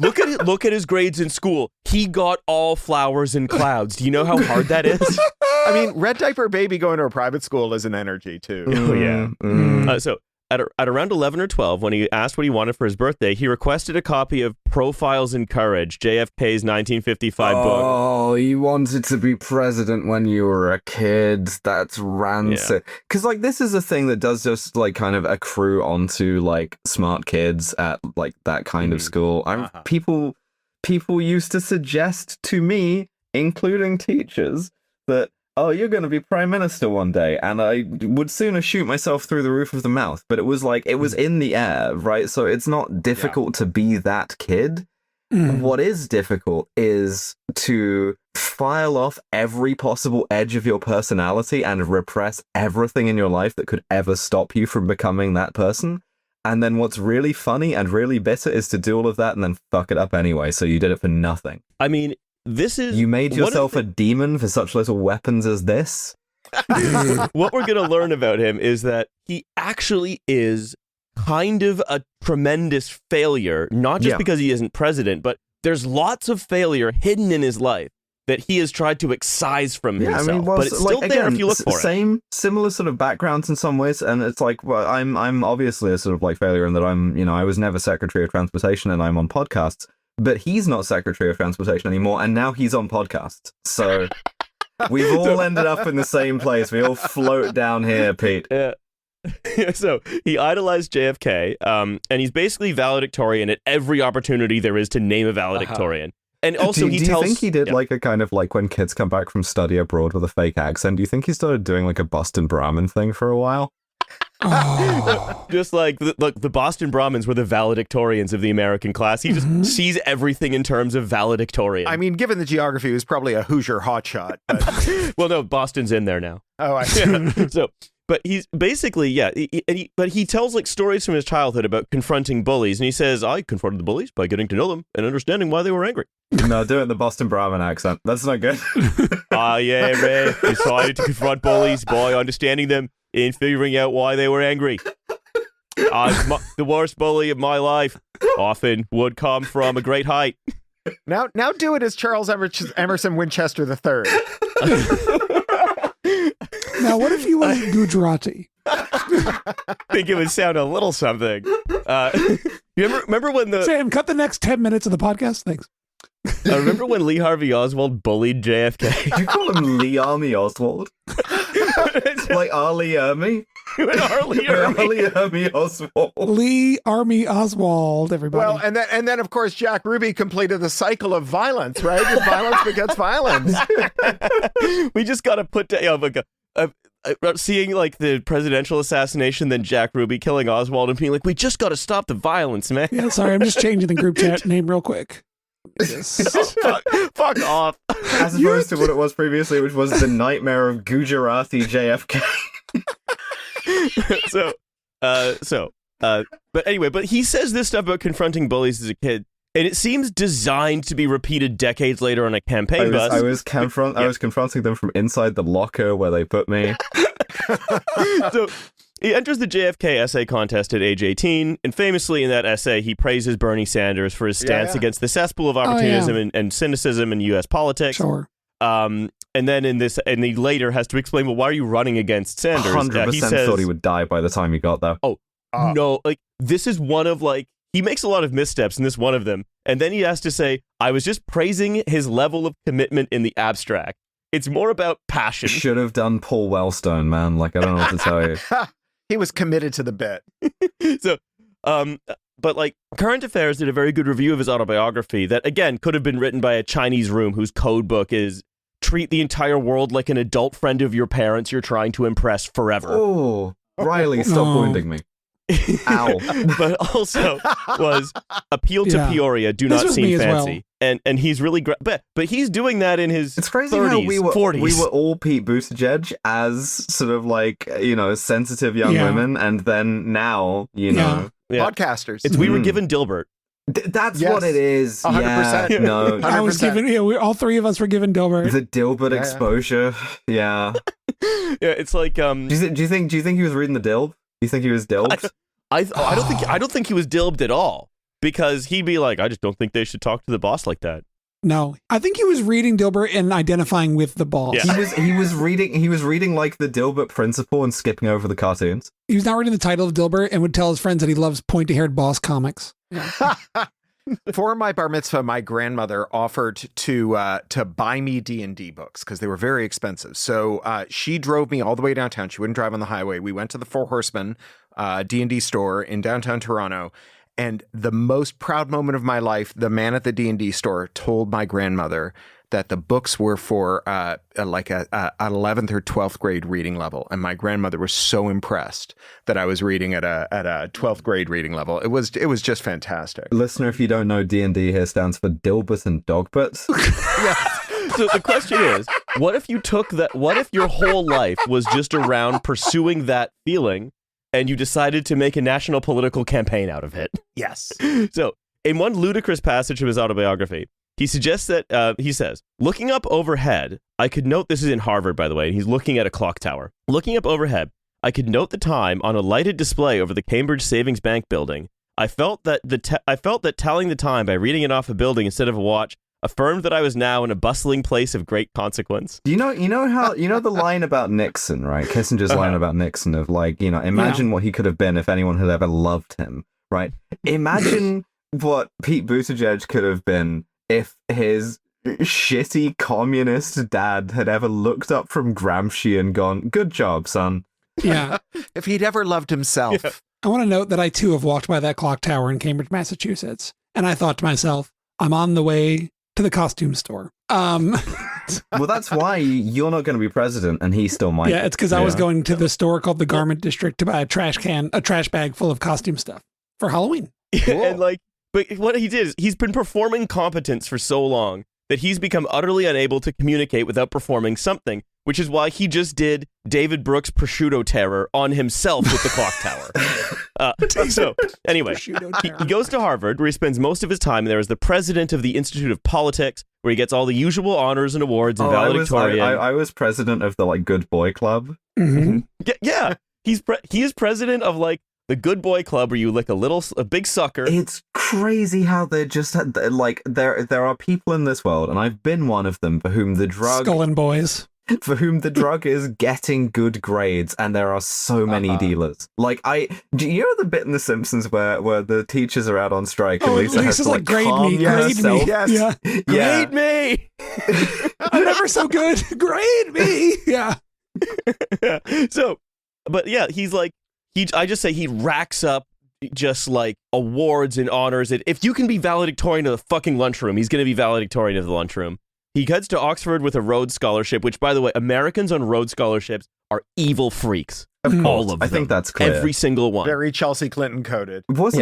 Look at his grades in school. He got all flowers and clouds. Do you know how hard that is? I mean, red diaper baby going to a private school is an energy too. Oh yeah. So at around 11 or 12, when he asked what he wanted for his birthday, he requested a copy of Profiles in Courage, JFK's 1955 book. Oh, you wanted to be president when you were a kid. That's rancid. Because, like, this is a thing that does just, like, kind of accrue onto, like, smart kids at, like, that kind of school. People used to suggest to me, including teachers, that, oh, you're going to be prime minister one day, and I would sooner shoot myself through the roof of the mouth. But it was like, it was in the air, right? So it's not difficult to be that kid. What is difficult is to file off every possible edge of your personality and repress everything in your life that could ever stop you from becoming that person. And then what's really funny and really bitter is to do all of that and then fuck it up anyway. So you did it for nothing. I mean, you made yourself a demon for such little weapons as this? What we're going to learn about him is that he actually is kind of a tremendous failure, not just because he isn't president, but there's lots of failure hidden in his life that he has tried to excise from himself. I mean, but it's still there if you look for it. Similar sort of backgrounds in some ways, and it's like, well, I'm obviously a sort of like failure in that I was never Secretary of Transportation and I'm on podcasts. But he's not Secretary of Transportation anymore, and now he's on podcasts. So we've all ended up in the same place. We all float down here, Pete. Yeah. So he idolized JFK, and he's basically valedictorian at every opportunity there is to name a valedictorian. And also, do you think he did like a kind of like when kids come back from study abroad with a fake accent? Do you think he started doing like a Boston Brahmin thing for a while? Just like the Boston Brahmins were the valedictorians of the American class. He just sees everything in terms of valedictorian. I mean, given the geography, he was probably a Hoosier hotshot. But... Well, no, Boston's in there now. Oh, I see. So, but he's basically, but he tells like stories from his childhood about confronting bullies, and he says, I confronted the bullies by getting to know them and understanding why they were angry. No, do it in the Boston Brahmin accent. That's not good. Yeah, Ray, decided to confront bullies by understanding them and figuring out why they were angry. The worst bully of my life often would come from a great height. Now do it as Charles Emerson Winchester III. Now, what if he was Gujarati? I think it would sound a little something. You remember when Sam, cut the next 10 minutes of the podcast? Thanks. Remember when Lee Harvey Oswald bullied JFK? You call him Lee Army Oswald? Like Arlie Ermy? Arlie Ermy Oswald. Lee Army Oswald, everybody. Well, and then of course Jack Ruby completed the cycle of violence, right? Violence begets violence. We just got to put down seeing like the presidential assassination, then Jack Ruby killing Oswald, and being like, we just got to stop the violence, man. Yeah, sorry, I'm just changing the group chat name real quick. Fuck off. As opposed to what it was previously, which was the nightmare of Gujarati JFK. But anyway, but he says this stuff about confronting bullies as a kid, and it seems designed to be repeated decades later on a campaign bus. I was confronting them from inside the locker where they put me. So he enters the JFK essay contest at age 18, and famously in that essay, he praises Bernie Sanders for his stance against the cesspool of opportunism and cynicism in U.S. politics. Sure. And then and he later has to explain, well, why are you running against Sanders? 100% he says, thought he would die by the time he got there. No, like, this is one of, like, he makes a lot of missteps, and this is one of them. And then he has to say, I was just praising his level of commitment in the abstract. It's more about passion. Should have done Paul Wellstone, man. Like, I don't know what to tell you. He was committed to the bit. So, but like, Current Affairs did a very good review of his autobiography that, again, could have been written by a Chinese room whose code book is treat the entire world like an adult friend of your parents you're trying to impress forever. Oh, Riley, stop wounding me. Ow. But also was appeal to Peoria, do not seem fancy. Well. And he's really great. But he's doing that in his It's crazy 30s, how we 40s. were all Pete Buttigieg as sort of like, sensitive young women. And then now, podcasters. We were given Dilbert. That's what it is. 100%. Yeah, no. 100%. I was given, all three of us were given Dilbert. The Dilbert exposure. Yeah. Yeah, it's like Do you think he was reading the Dilb? Do you think he was Dilbed? I don't think he was dilbed at all, because he'd be like, I just don't think they should talk to the boss like that. No, I think he was reading Dilbert and identifying with the boss. Yeah. He was reading like the Dilbert principle and skipping over the cartoons. He was not reading the title of Dilbert and would tell his friends that he loves pointy-haired boss comics. Yeah. For my bar mitzvah, my grandmother offered to buy me D&D books because they were very expensive. So she drove me all the way downtown. She wouldn't drive on the highway. We went to the Four Horsemen D&D store in downtown Toronto. And the most proud moment of my life, the man at the D&D store told my grandmother that the books were for like a 11th or 12th grade reading level. And my grandmother was so impressed that I was reading at a 12th grade reading level. It was just fantastic. Listener, if you don't know, D&D here stands for Dilbert and Dogbert. Yes. So the question is, what if you took that? What if your whole life was just around pursuing that feeling, and you decided to make a national political campaign out of it? Yes. So, in one ludicrous passage of his autobiography, he suggests that, he says, looking up overhead, I could note, this is in Harvard, by the way, and he's looking at a clock tower. Looking up overhead, I could note the time on a lighted display over the Cambridge Savings Bank building. I felt that telling the time by reading it off a building instead of a watch affirmed that I was now in a bustling place of great consequence. You know the line about Nixon, right? Kissinger's line about Nixon of like, imagine what he could have been if anyone had ever loved him, right? Imagine what Pete Buttigieg could have been if his shitty communist dad had ever looked up from Gramsci and gone, good job, son. Yeah. If he'd ever loved himself. Yeah. I want to note that I too have walked by that clock tower in Cambridge, Massachusetts, and I thought to myself, I'm on the way to the costume store. Well, that's why you're not going to be president, and he still might. Yeah, it's because I was going to the store called the Garment District to buy a trash bag full of costume stuff for Halloween. And like, but what he did is he's been performing competence for so long that he's become utterly unable to communicate without performing something, which is why he just did David Brooks' prosciutto terror on himself with the clock tower. So anyway, he goes to Harvard, where he spends most of his time there as the president of the Institute of Politics, where he gets all the usual honors and awards and valedictorian. I was president of the like Good Boy Club. Mm-hmm. Yeah. He is president of like the Good Boy Club, where you lick a big sucker. It's crazy how they're just like there are people in this world, and I've been one of them, for whom the drug Skullin' boys. For whom the drug is getting good grades, and there are so many dealers. Like, do you know the bit in The Simpsons where the teachers are out on strike and Lisa has to like grade calm me, herself? Yes. Yeah. Grade me! I'm never so good. Grade me! Yeah. So, but yeah, he's like, I just say he racks up just like awards and honors. And if you can be valedictorian of the fucking lunchroom, he's going to be valedictorian of the lunchroom. He heads to Oxford with a Rhodes Scholarship, which, by the way, Americans on Rhodes Scholarships are evil freaks. Of course, all of them. I think that's clear. Every single one. Very Chelsea Clinton coded. It's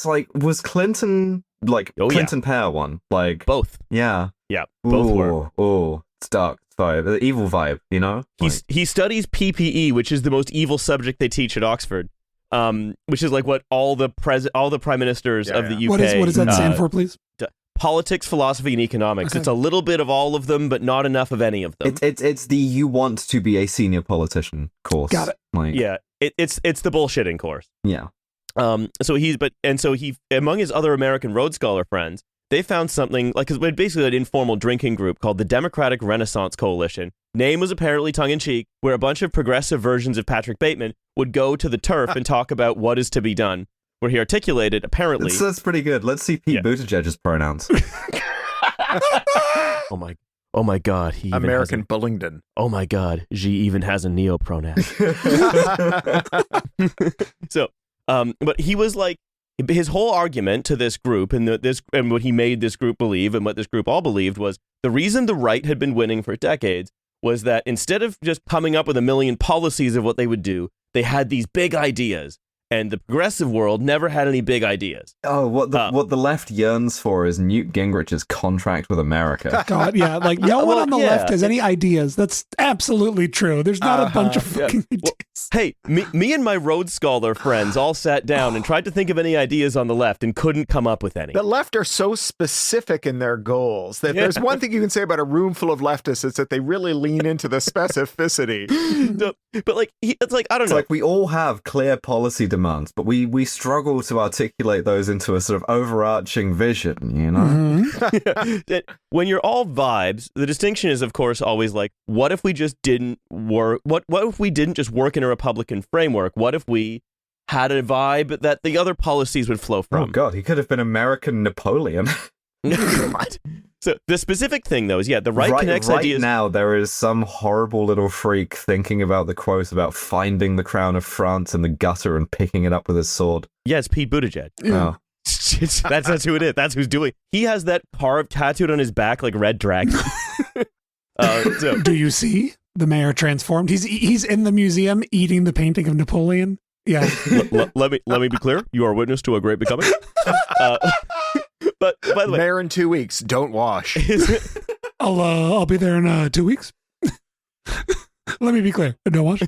like, was Clinton Clinton Pear one? Like both. Yeah. Yeah, both were. Oh, it's dark vibe, the evil vibe, you know? He studies PPE, which is the most evil subject they teach at Oxford. Which is like what all the prime ministers of the UK. What does that stand for, please? Politics, philosophy, and economics. Okay. It's a little bit of all of them, but not enough of any of them. It's the you want to be a senior politician course. Got it. Like, yeah, it's the bullshitting course. Yeah. So he among his other American Rhodes Scholar friends, they found something like basically an informal drinking group called the Democratic Renaissance Coalition. Name was apparently tongue-in-cheek, where a bunch of progressive versions of Patrick Bateman would go to the turf and talk about what is to be done. Where he articulated, apparently... That's pretty good. Let's see Pete Buttigieg's pronouns. Oh my God. He American Bullingdon. Oh my God. She even has a neo pronoun. So, but he was like, his whole argument to this group and what he made this group believe and what this group all believed was the reason the right had been winning for decades was that instead of just coming up with a million policies of what they would do, they had these big ideas. And the progressive world never had any big ideas. Oh, what the left yearns for is Newt Gingrich's contract with America. God, yeah, like no one on the left has any ideas. That's absolutely true. There's not a bunch of fucking ideas. Hey, me and my Rhodes Scholar friends all sat down and tried to think of any ideas on the left and couldn't come up with any. The left are so specific in their goals that there's one thing you can say about a room full of leftists is that they really lean into the specificity. But like, it's like, I don't know. Like we all have clear policy demands, but we struggle to articulate those into a sort of overarching vision, you know? That when you're all vibes, the distinction is, of course, always like, what if we just didn't work? What if we didn't just work in a Republican framework? What if we had a vibe that the other policies would flow from? Oh God, he could have been American Napoleon. God. So the specific thing, though, is the right connects ideas. Right now, there is some horrible little freak thinking about the quote about finding the crown of France in the gutter and picking it up with his sword. Yeah, it's Pete Buttigieg. Oh. That's who it is. That's who's doing. He has that carved tattooed on his back like Red Dragon. Do you see the mayor transformed? He's in the museum eating the painting of Napoleon. Yeah. Let me be clear. You are witness to a great becoming. But by the way, Mayor in 2 weeks. Don't wash. I'll be there in 2 weeks. Let me be clear. Don't watch.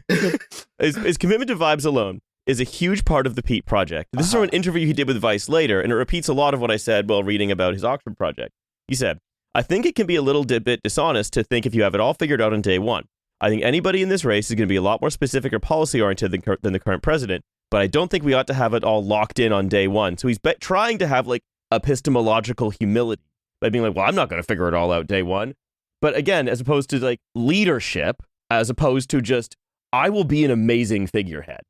His commitment to vibes alone is a huge part of the Pete project. This is from an interview he did with Vice later, and it repeats a lot of what I said while reading about his Oxford project. He said, I think it can be a little bit dishonest to think if you have it all figured out on day one. I think anybody in this race is going to be a lot more specific or policy-oriented than the current president, but I don't think we ought to have it all locked in on day one. So he's trying to have like epistemological humility by being like, well, I'm not going to figure it all out day one. But again, as opposed to like leadership, as opposed to just, I will be an amazing figurehead.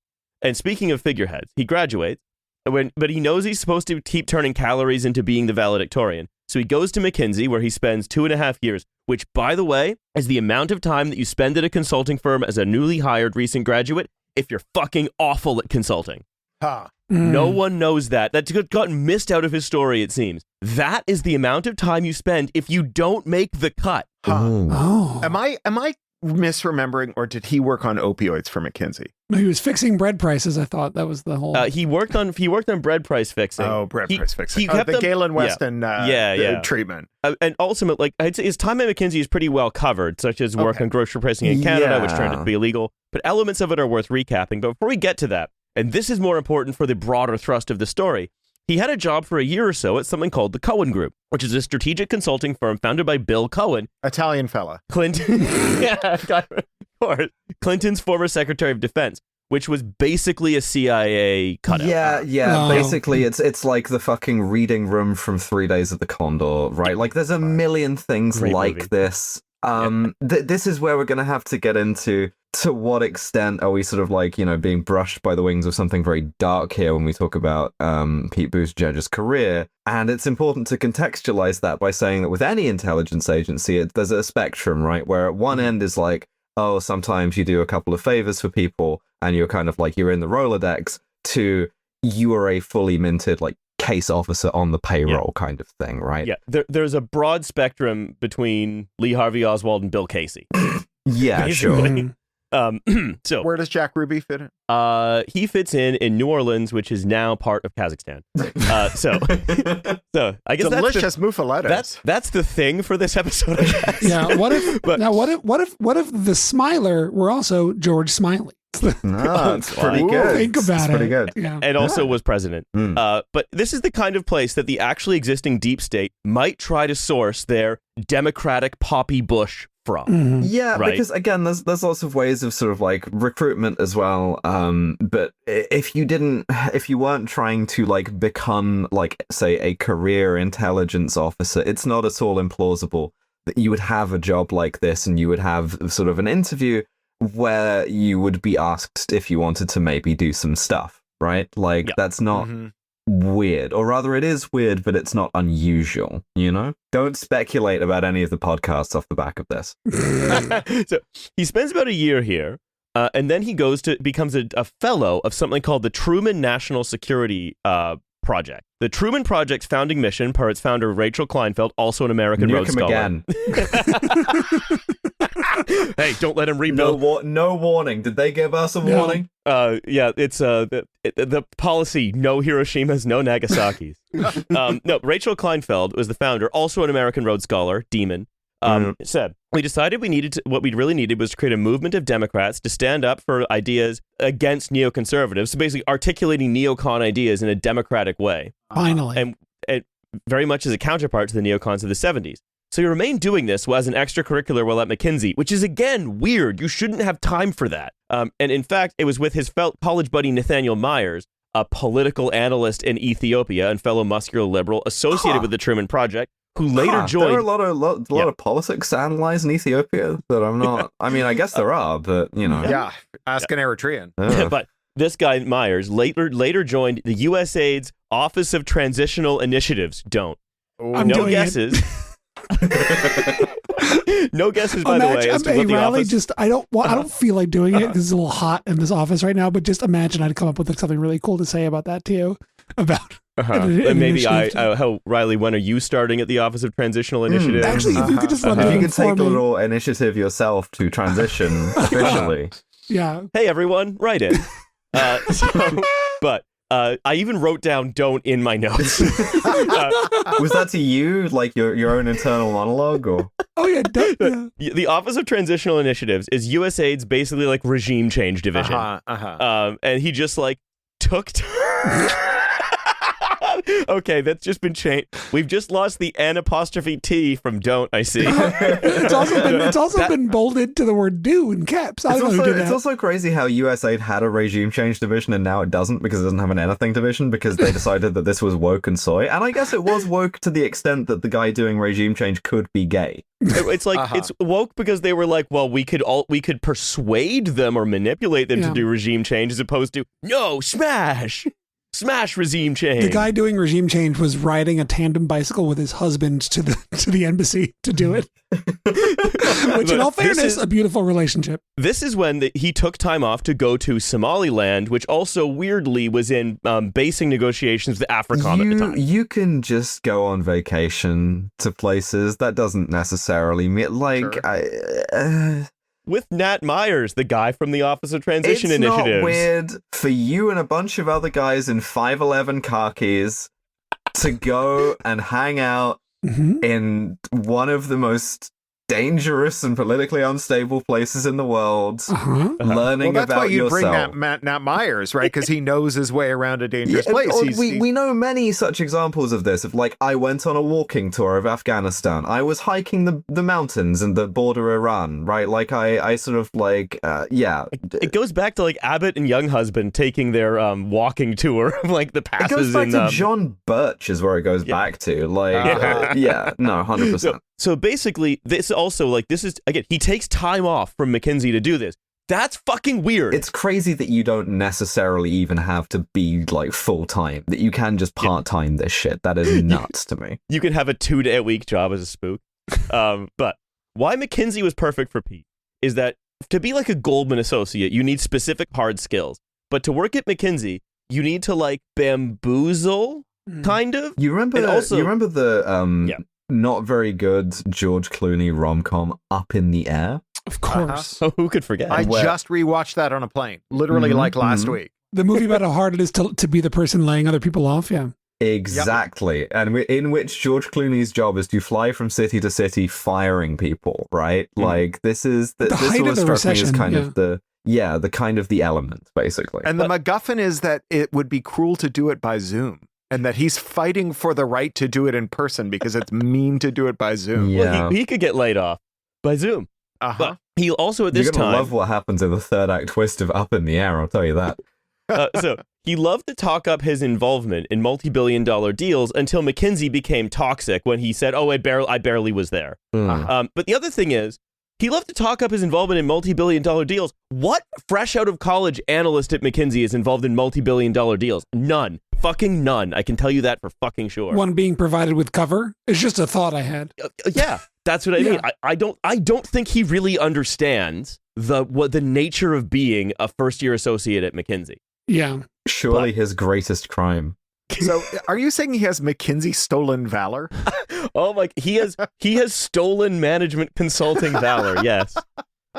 And speaking of figureheads, he graduates, but he knows he's supposed to keep turning calories into being the valedictorian. So he goes to McKinsey, where he spends 2.5 years, which, by the way, is the amount of time that you spend at a consulting firm as a newly hired recent graduate if you're fucking awful at consulting. Huh. No one knows that. That's gotten missed out of his story, it seems. That is the amount of time you spend if you don't make the cut. Huh. Oh. Am I misremembering, or did he work on opioids for McKinsey? No, he was fixing bread prices. I thought that was the whole. He worked on bread price fixing. Oh, bread price fixing. He kept the Galen Weston treatment. And ultimately, like, I'd say his time at McKinsey is pretty well covered, such as work on grocery pricing in Canada, which turned out to be illegal. But elements of it are worth recapping. But before we get to that, and this is more important for the broader thrust of the story, he had a job for a year or so at something called the Cohen Group, which is a strategic consulting firm founded by Bill Cohen. Italian fella. Clinton. Of course. Clinton's former Secretary of Defense, which was basically a CIA cutout. Yeah. Basically, it's like the fucking reading room from 3 Days at the Condor, right? Like, there's a million things Great like movie. this. This is where we're going to have to get into to what extent are we sort of like, being brushed by the wings of something very dark here when we talk about Pete Buttigieg's career. And it's important to contextualize that by saying that with any intelligence agency, there's a spectrum, right? Where at one end is like, oh, sometimes you do a couple of favors for people and you're kind of like, you're in the Rolodex, to you are a fully minted, like, case officer on the payroll kind of thing, right? Yeah, there's a broad spectrum between Lee Harvey Oswald and Bill Casey. Yeah, Basically. sure. So Where does Jack Ruby fit in? he fits in New Orleans, which is now part of Kazakhstan. So I guess Delicious muffulettas. that's the thing for this episode, I guess. Yeah. What if the Smiler were also George Smiley? No, it's pretty good. Think about it's pretty good. Yeah. And also was president. But this is the kind of place that the actually existing deep state might try to source their Democratic Poppy Bush from. Mhm. Yeah, Right. because again, there's lots of ways of sort of like recruitment as well. But if you weren't trying to like become like, say, a career intelligence officer, it's not at all implausible that you would have a job like this and you would have sort of an interview where you would be asked if you wanted to maybe do some stuff, right? Like, that's not weird, or rather it is weird, but it's not unusual, Don't speculate about any of the podcasts off the back of this. So he spends about a year here, and then he becomes a fellow of something called the Truman National Security Project. The Truman Project's founding mission, per its founder Rachel Kleinfeld, also an American Rhodes Scholar. Again. Hey, don't let him rebuild. No warning. Did they give us a warning? It's the policy: no Hiroshimas, no Nagasaki's. No, Rachel Kleinfeld was the founder, also an American Rhodes Scholar, Demon. said, we decided what we really needed was to create a movement of Democrats to stand up for ideas against neoconservatives. So basically articulating neocon ideas in a democratic way. Finally. And very much as a counterpart to the neocons of the 70s. So he remained doing this as an extracurricular while at McKinsey, which is, again, weird. You shouldn't have time for that. And in fact, it was with his college buddy Nathaniel Myers, a political analyst in Ethiopia and fellow muscular liberal associated with the Truman Project, who later joined... There are a lot of politics analyzed in Ethiopia that I'm not... I mean, I guess there are, but, you know... Yeah, ask an Eritrean. But this guy, Myers, later joined the USAID's Office of Transitional Initiatives. I'm no doing guesses. No guesses, by the way, as to what the Riley, office... I don't feel like doing it because it's a little hot in this office right now, but just imagine I'd come up with something really cool to say about that too. About... And maybe Riley, when are you starting at the Office of Transitional Initiatives? Actually, if you could just let me If you could take inform the me. little initiative yourself to transition officially. Yeah. Hey, everyone, write it. I even wrote down "don't" in my notes. Was that to you, like your own internal monologue, or? Oh yeah, yeah. The Office of Transitional Initiatives is USAID's basically like regime change division. And he just like took okay, that's just been changed. We've just lost the N''T from "don't." I see. It's also been bolded to the word "do" in caps. I don't know who did that. It's also crazy how USAID had a regime change division and now it doesn't because it doesn't have an anything division because they decided that this was woke and soy. And I guess it was woke to the extent that the guy doing regime change could be gay. It's like it's woke because they were like, well, we could persuade them or manipulate them to do regime change as opposed to no, smash regime change. The guy doing regime change was riding a tandem bicycle with his husband to the embassy to do it. Which, in all fairness, a beautiful relationship. This is when he took time off to go to Somaliland, which also weirdly was in basing negotiations with AFRICOM at the time. You can just go on vacation to places. That doesn't necessarily mean with Nat Myers, the guy from the Office of Transition Initiatives. It's not weird for you and a bunch of other guys in 5'11" khakis to go and hang out in one of the most dangerous and politically unstable places in the world, learning that's about why you yourself. Bring Nat Myers, right? Because he knows his way around a dangerous place. We know many such examples of this. Of like, I went on a walking tour of Afghanistan. I was hiking the mountains and the border Iran, right? Like I sort of like, It goes back to like Abbott and Younghusband taking their walking tour of like the passes. It goes back to John Birch is where it goes back to. Like, 100%. So basically, this also, like, this is, again, he takes time off from McKinsey to do this. That's fucking weird. It's crazy that you don't necessarily even have to be, like, full-time. That you can just part-time this shit. That is nuts to me. You can have a 2-day-a-week job as a spook. But why McKinsey was perfect for Pete is that to be, like, a Goldman associate, you need specific hard skills. But to work at McKinsey, you need to, like, bamboozle, kind of. You remember the... not very good George Clooney rom-com Up in the Air? Of course. Oh, who could forget? I just rewatched that on a plane, literally like last week. The movie about how hard it is to be the person laying other people off, yeah. Exactly. Yep. And in which George Clooney's job is to fly from city to city firing people, right? Like, this was struck me as kind of the kind of the element, basically. And the MacGuffin is that it would be cruel to do it by Zoom. And that he's fighting for the right to do it in person because it's mean to do it by Zoom. Yeah. Well, he could get laid off by Zoom. But he also at this You're gonna time... love what happens in the third act twist of Up in the Air, I'll tell you that. So he loved to talk up his involvement in multi-billion-dollar deals until McKinsey became toxic when he said, I barely was there. But the other thing is, he loved to talk up his involvement in multi-billion-dollar deals. What fresh out of college analyst at McKinsey is involved in multi-billion-dollar deals? None. Fucking none. I can tell you that for fucking sure. One being provided with cover? It's just a thought I had. Yeah, that's what I mean. I don't think he really understands the nature of being a first-year associate at McKinsey. Yeah. Surely his greatest crime. So, are you saying he has McKinsey stolen valor? Oh my! He has stolen management consulting valor. Yes.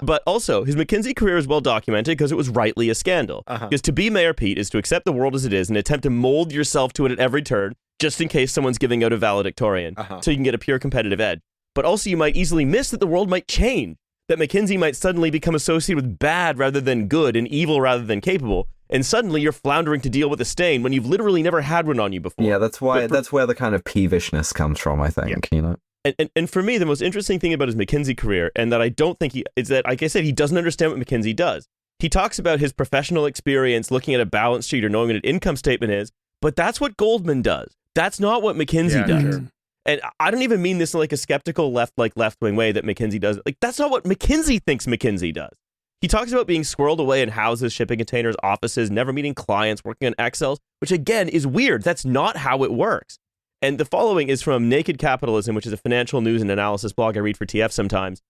But also, his McKinsey career is well documented because it was rightly a scandal. Because to be Mayor Pete is to accept the world as it is and attempt to mold yourself to it at every turn, just in case someone's giving out a valedictorian, so you can get a pure competitive edge. but also you might easily miss that the world might change, that McKinsey might suddenly become associated with bad rather than good and evil rather than capable, and suddenly you're floundering to deal with a stain when you've literally never had one on you before. Yeah, that's why. That's where the kind of peevishness comes from, I think. You know. And for me, the most interesting thing about his McKinsey career, and that I don't think is that, like I said, he doesn't understand what McKinsey does. He talks about his professional experience looking at a balance sheet or knowing what an income statement is, but that's what Goldman does. That's not what McKinsey does. Sure. And I don't even mean this in like a skeptical left-wing way that McKinsey does. Like, that's not what McKinsey thinks McKinsey does. He talks about being squirreled away in houses, shipping containers, offices, never meeting clients, working on Excels, which again is weird. That's not how it works. And the following is from Naked Capitalism, which is a financial news and analysis blog I read for TF sometimes.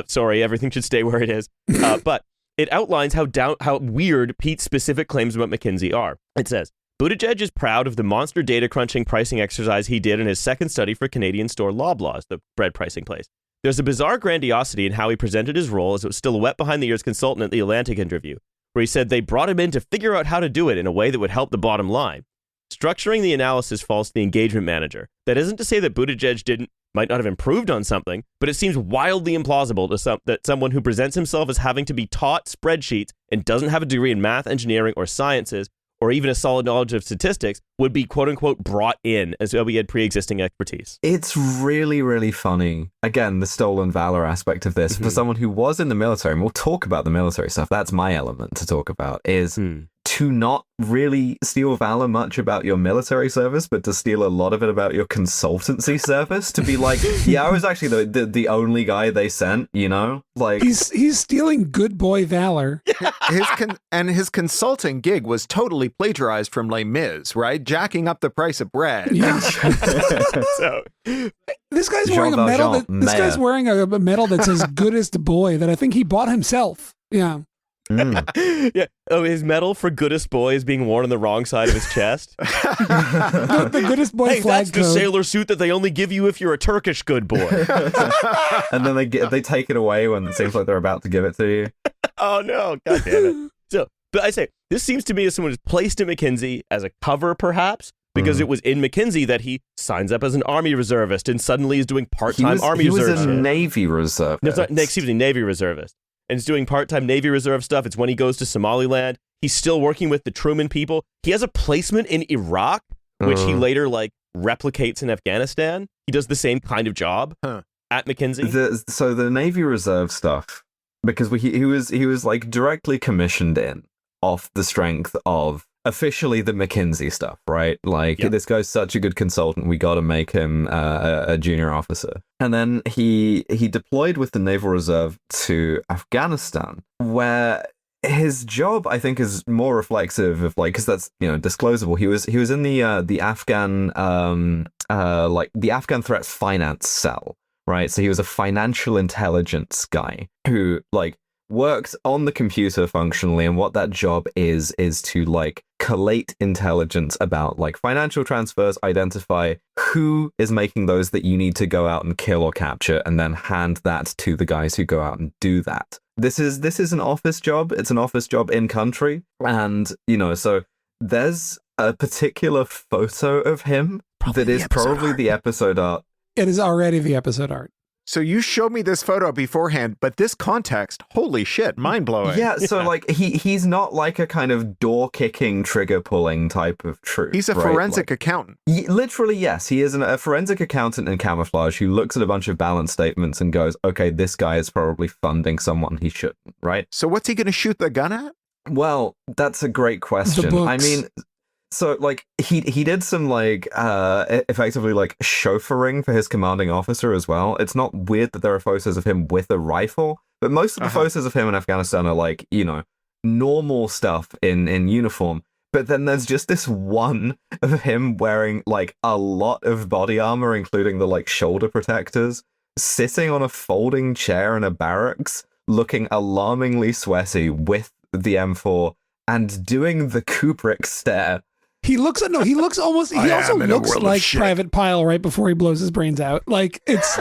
Sorry, everything should stay where it is. But it outlines how weird Pete's specific claims about McKinsey are. It says, Buttigieg is proud of the monster data crunching pricing exercise he did in his second study for Canadian store Loblaws, the bread pricing place. There's a bizarre grandiosity in how he presented his role as it was still a wet behind the ears consultant at the Atlantic interview, where he said they brought him in to figure out how to do it in a way that would help the bottom line. Structuring the analysis falls to the engagement manager. That isn't to say that Buttigieg might not have improved on something, but it seems wildly implausible that someone who presents himself as having to be taught spreadsheets and doesn't have a degree in math, engineering, or sciences, or even a solid knowledge of statistics, would be quote-unquote brought in as though he had pre-existing expertise. It's really, really funny. Again, the stolen valor aspect of this, for someone who was in the military, and we'll talk about the military stuff, that's my element to talk about, is to not really steal valor much about your military service, but to steal a lot of it about your consultancy service. To be like, yeah, I was actually the only guy they sent, you know? Like, he's stealing good boy valor. His consulting gig was totally plagiarized from Les Mis, right? Jacking up the price of bread. Yeah. So This guy's wearing a medal. This guy's wearing a medal that says "Goodest Boy" that I think he bought himself. Yeah. Yeah. Oh, his medal for goodest boy is being worn on the wrong side of his chest. The goodest boy hey, flag that's the sailor suit that they only give you if you're a Turkish good boy. And then they take it away when it seems like they're about to give it to you. Oh no, god damn it. So, but I say, this seems to me as someone who's placed at McKinsey as a cover, perhaps, because it was in McKinsey that he signs up as an Army reservist and suddenly is doing part-time Army reserve. He was a Navy reservist. No, excuse me, Navy reservist. And he's doing part-time Navy Reserve stuff. It's when he goes to Somaliland. He's still working with the Truman people. He has a placement in Iraq, which he later replicates in Afghanistan. He does the same kind of job at McKinsey. So the Navy Reserve stuff, because he was like directly commissioned in off the strength of officially the McKinsey stuff, right? Like, this guy's such a good consultant, we got to make him a junior officer. And then he deployed with the Naval Reserve to Afghanistan, where his job, I think, is more reflexive of like, because that's, you know, disclosable. He was in the Afghan the Afghan threat finance cell, right? So he was a financial intelligence guy who like works on the computer functionally, and what that job is to like collate intelligence about like financial transfers, identify who is making those that you need to go out and kill or capture, and then hand that to the guys who go out and do that. This is an office job. It's an office job in country, and you know, so there's a particular photo of him that is probably the episode art. It is already the episode art. So you showed me this photo beforehand, but this context, holy shit, mind-blowing. Yeah, so like he's not like a kind of door-kicking, trigger-pulling type of truth. He's a forensic accountant. Literally, yes. He is a forensic accountant in camouflage who looks at a bunch of balance statements and goes, okay, this guy is probably funding someone he shouldn't, right? So what's he going to shoot the gun at? Well, that's a great question. I mean, so like he did some like effectively like chauffeuring for his commanding officer as well. It's not weird that there are photos of him with a rifle, but most of the photos of him in Afghanistan are like, you know, normal stuff in uniform. But then there's just this one of him wearing like a lot of body armor, including the like shoulder protectors, sitting on a folding chair in a barracks, looking alarmingly sweaty with the M4 and doing the Kubrick stare. He looks almost, he also looks like Private Pile right before he blows his brains out. Like, it's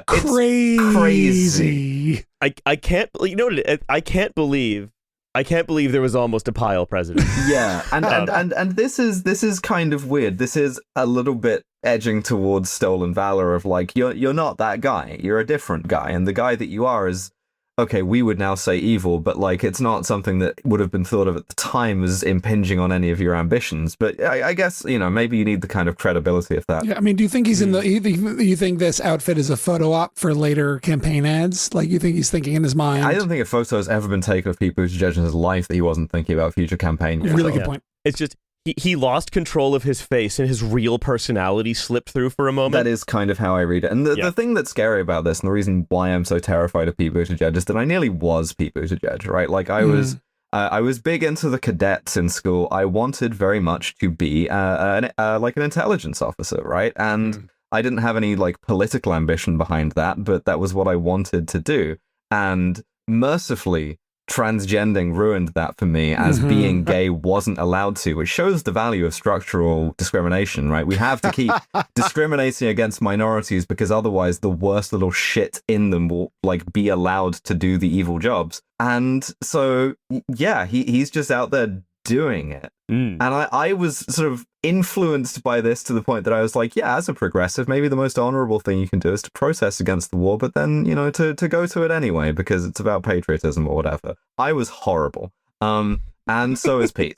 crazy. I can't, you know what, I can't believe there was almost a Pile president. Yeah, and this is kind of weird. This is a little bit edging towards stolen valor of like, you're not that guy. You're a different guy. And the guy that you are is, okay, we would now say evil, but like it's not something that would have been thought of at the time as impinging on any of your ambitions. But I guess, maybe you need the kind of credibility of that. Yeah, I mean, do you think he's you think this outfit is a photo op for later campaign ads? Like, you think he's thinking in his mind? I don't think a photo has ever been taken of Pete Buttigieg in his life that he wasn't thinking about future campaign. Really good point. It's just, he lost control of his face and his real personality slipped through for a moment. That is kind of how I read it. And the thing that's scary about this, and the reason why I'm so terrified of Pete Buttigieg, is that I nearly was Pete Buttigieg, right? Like, I was big into the cadets in school. I wanted very much to be like an intelligence officer, right? And I didn't have any like political ambition behind that, but that was what I wanted to do. And mercifully, transgending ruined that for me, as being gay wasn't allowed to, which shows the value of structural discrimination, right? We have to keep discriminating against minorities, because otherwise the worst little shit in them will like be allowed to do the evil jobs. And so, yeah, he's just out there doing it. And I was sort of influenced by this to the point that I was like, yeah, as a progressive, maybe the most honorable thing you can do is to protest against the war, but then, to go to it anyway, because it's about patriotism or whatever. I was horrible. And so is Pete.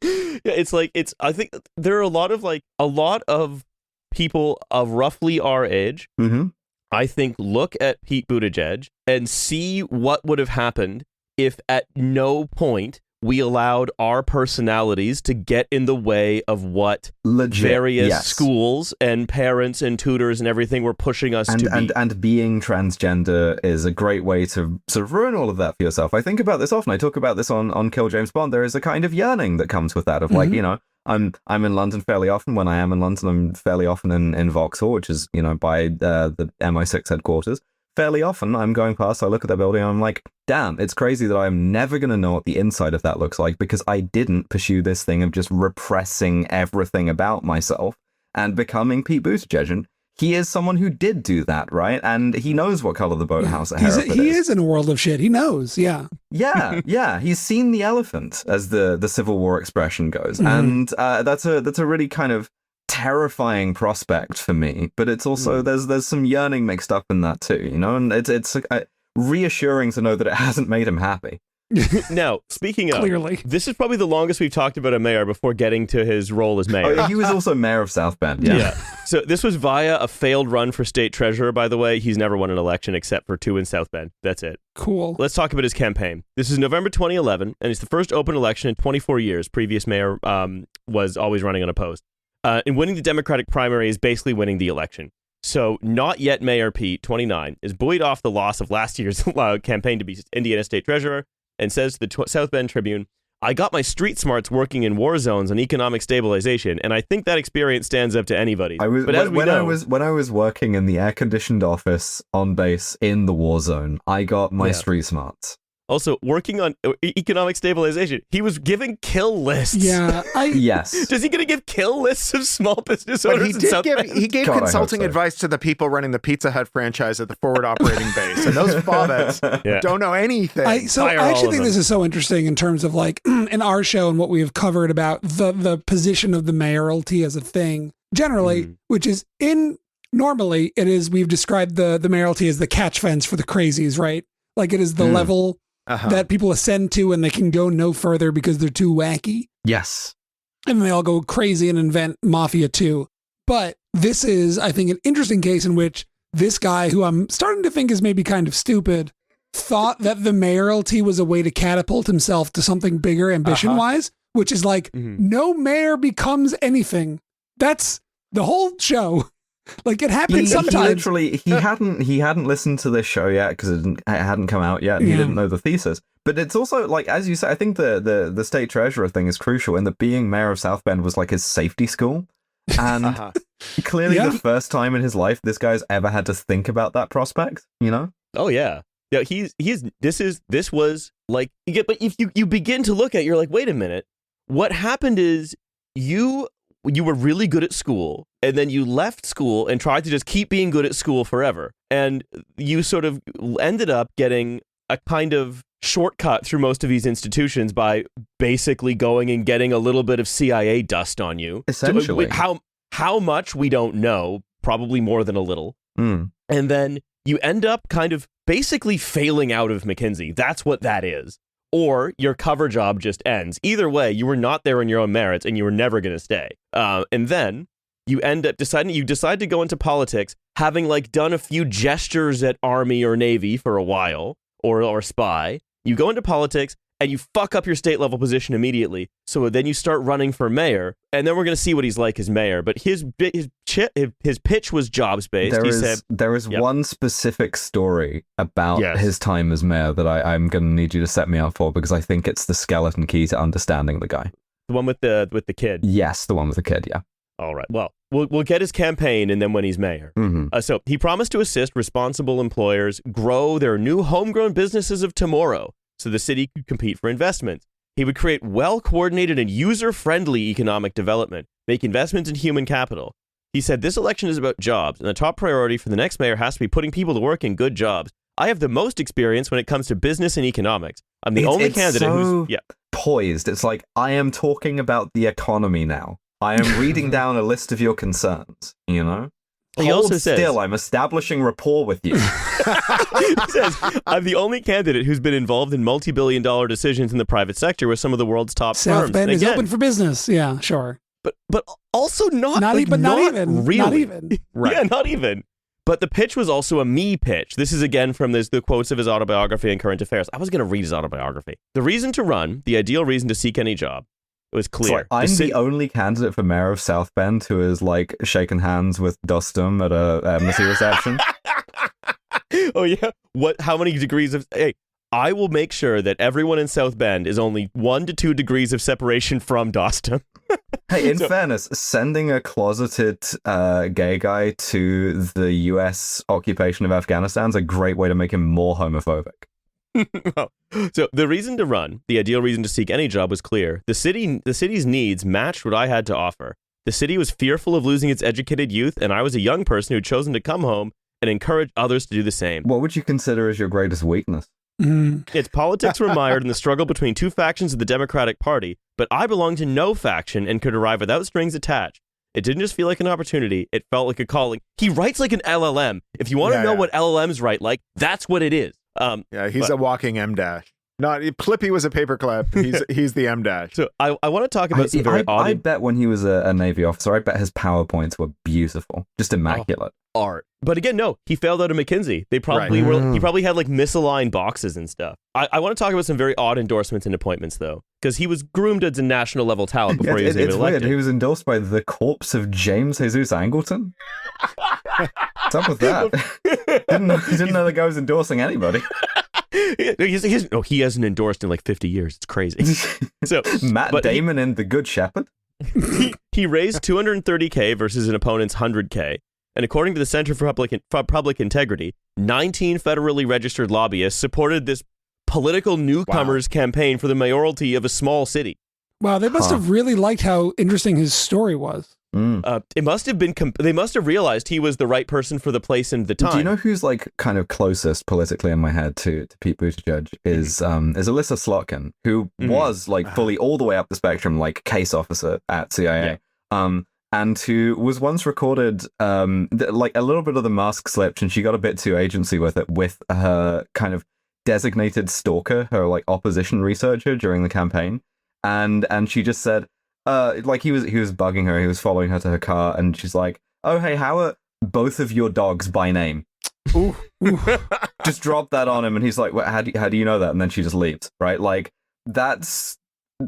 Yeah, I think there are a lot of people of roughly our age, I think, look at Pete Buttigieg and see what would have happened if at no point we allowed our personalities to get in the way of what various schools and parents and tutors and everything were pushing us to be. And being transgender is a great way to sort of ruin all of that for yourself. I think about this often. I talk about this on Kill James Bond. There is a kind of yearning that comes with that of like, I'm in London fairly often. When I am in London, I'm fairly often in Vauxhall, which is, by the MI6 headquarters. Fairly often, I'm going past, I look at that building, and I'm like, damn, it's crazy that I'm never going to know what the inside of that looks like, because I didn't pursue this thing of just repressing everything about myself and becoming Pete Buttigieg. And he is someone who did do that, right? And he knows what color the boathouse at Hereford He is in a world of shit. He knows, yeah. Yeah. He's seen the elephant, as the Civil War expression goes. And that's a really kind of terrifying prospect for me, but it's also there's some yearning mixed up in that too, and it's reassuring to know that it hasn't made him happy. Now, speaking of, clearly, this is probably the longest we've talked about a mayor before getting to his role as mayor. Oh, he was also mayor of South Bend. Yeah. So this was via a failed run for state treasurer, by the way. He's never won an election except for 2 in South Bend. That's it. Cool. Let's talk about his campaign. This is November 2011, and it's the first open election in 24 years. Previous mayor was always running unopposed. And winning the Democratic primary is basically winning the election. So not yet Mayor Pete, 29, is buoyed off the loss of last year's campaign to be Indiana State Treasurer and says to the South Bend Tribune, I got my street smarts working in war zones and economic stabilization, and I think that experience stands up to anybody. When I was working in the air-conditioned office on base in the war zone, I got my street smarts. Also, working on economic stabilization, he was giving kill lists. Yeah, yes. Is he going to give kill lists of small business owners? But he gave consulting advice to the people running the Pizza Hut franchise at the forward operating base, and those bobbits don't know anything. I actually think this is so interesting in terms of like in our show and what we have covered about the position of the mayoralty as a thing generally, which is normally it is, we've described the mayoralty as the catch fence for the crazies, right? Like it is the level that people ascend to and they can go no further because they're too wacky. Yes. And they all go crazy and invent Mafia 2. But this is, I think, an interesting case in which this guy, who I'm starting to think is maybe kind of stupid, thought that the mayoralty was a way to catapult himself to something bigger ambition-wise, which is like, no mayor becomes anything. That's the whole show. Like it happens sometimes. He hadn't listened to this show yet because it hadn't come out yet, and he didn't know the thesis. But it's also like, as you say, I think the state treasurer thing is crucial in that being mayor of South Bend was like his safety school, and clearly the first time in his life this guy's ever had to think about that prospect. Oh yeah. This was like, but if you begin to look at it, you're like, wait a minute, what happened is you were really good at school, and then you left school and tried to just keep being good at school forever. And you sort of ended up getting a kind of shortcut through most of these institutions by basically going and getting a little bit of CIA dust on you. Essentially. So, How much, we don't know, probably more than a little. Mm. And then you end up kind of basically failing out of McKinsey. That's what that is. Or your cover job just ends. Either way, you were not there on your own merits and you were never going to stay. And then you end up you decide to go into politics, having like done a few gestures at Army or Navy for a while, or spy. You go into politics and you fuck up your state level position immediately. So then you start running for mayor, and then we're going to see what he's like as mayor. But his pitch was jobs based. There is one specific story about his time as mayor that I'm going to need you to set me up for, because I think it's the skeleton key to understanding the guy. The one with the kid. Yes, the one with the kid. Yeah. All right. Well, we'll get his campaign, and then when he's mayor. Mm-hmm. So he promised to assist responsible employers grow their new homegrown businesses of tomorrow, so the city could compete for investment. He would create well-coordinated and user-friendly economic development, make investments in human capital. He said, this election is about jobs, and the top priority for the next mayor has to be putting people to work in good jobs. I have the most experience when it comes to business and economics. I'm the only candidate who's poised. It's like, I am talking about the economy now. I am reading down a list of your concerns, you know? He Hold also says, still, I'm establishing rapport with you. He says, I'm the only candidate who's been involved in multi-billion-dollar decisions in the private sector with some of the world's top firms. South Bend is open for business. Yeah, sure. But also not even. Really. Not even. Right. Yeah, not even. But the pitch was also a me pitch. This is again from the quotes of his autobiography and current affairs. I was going to read his autobiography. The reason to run, the ideal reason to seek any job. It was clear. Like, I'm the only candidate for mayor of South Bend who has like shaken hands with Dostum at a embassy reception. Oh yeah. How many degrees of? Hey, I will make sure that everyone in South Bend is only 1 to 2 degrees of separation from Dostum. Hey, in fairness, sending a closeted gay guy to the U.S. occupation of Afghanistan is a great way to make him more homophobic. Well, so the reason to run, the ideal reason to seek any job, was clear. The city's needs matched what I had to offer. The city was fearful of losing its educated youth, and I was a young person who had chosen to come home and encourage others to do the same. What would you consider as your greatest weakness? Its politics were mired in the struggle between two factions of the Democratic Party, but I belonged to no faction and could arrive without strings attached. It didn't just feel like an opportunity, it felt like a calling. He writes like an LLM. If you want to know what LLMs write like, that's what it is. He's a walking M-dash. Not Clippy was a paperclip. He's the M-dash. So I want to talk about some very odd. I bet when he was a Navy officer, I bet his PowerPoints were beautiful, just immaculate. Art. But again, no, he failed out of McKinsey. They probably he probably had like misaligned boxes and stuff. I want to talk about some very odd endorsements and appointments though, because he was groomed as a national level talent before he was even elected. Weird. He was endorsed by the corpse of James Jesus Angleton. What's up with that? didn't know the guy was endorsing anybody. He hasn't endorsed in like 50 years. It's crazy. So Matt Damon in The Good Shepherd. He raised $230K versus an opponent's $100K. And according to the Center for Public Integrity, 19 federally registered lobbyists supported this political newcomers campaign for the mayoralty of a small city. Wow, they must have really liked how interesting his story was. It must have been. They must have realized he was the right person for the place and the time. Do you know who's like kind of closest politically in my head to Pete Buttigieg is Alyssa Slotkin, who was like fully all the way up the spectrum, like case officer at CIA, and who was once recorded like a little bit of the mask slipped, and she got a bit too agency with it with her kind of designated stalker, her like opposition researcher during the campaign, and she just said. Like he was bugging her. He was following her to her car, and she's like, "Oh, hey, how are both of your dogs by name?" Ooh. Just drop that on him, and he's like, well, "How do you know that?" And then she just leaves. Right? Like that's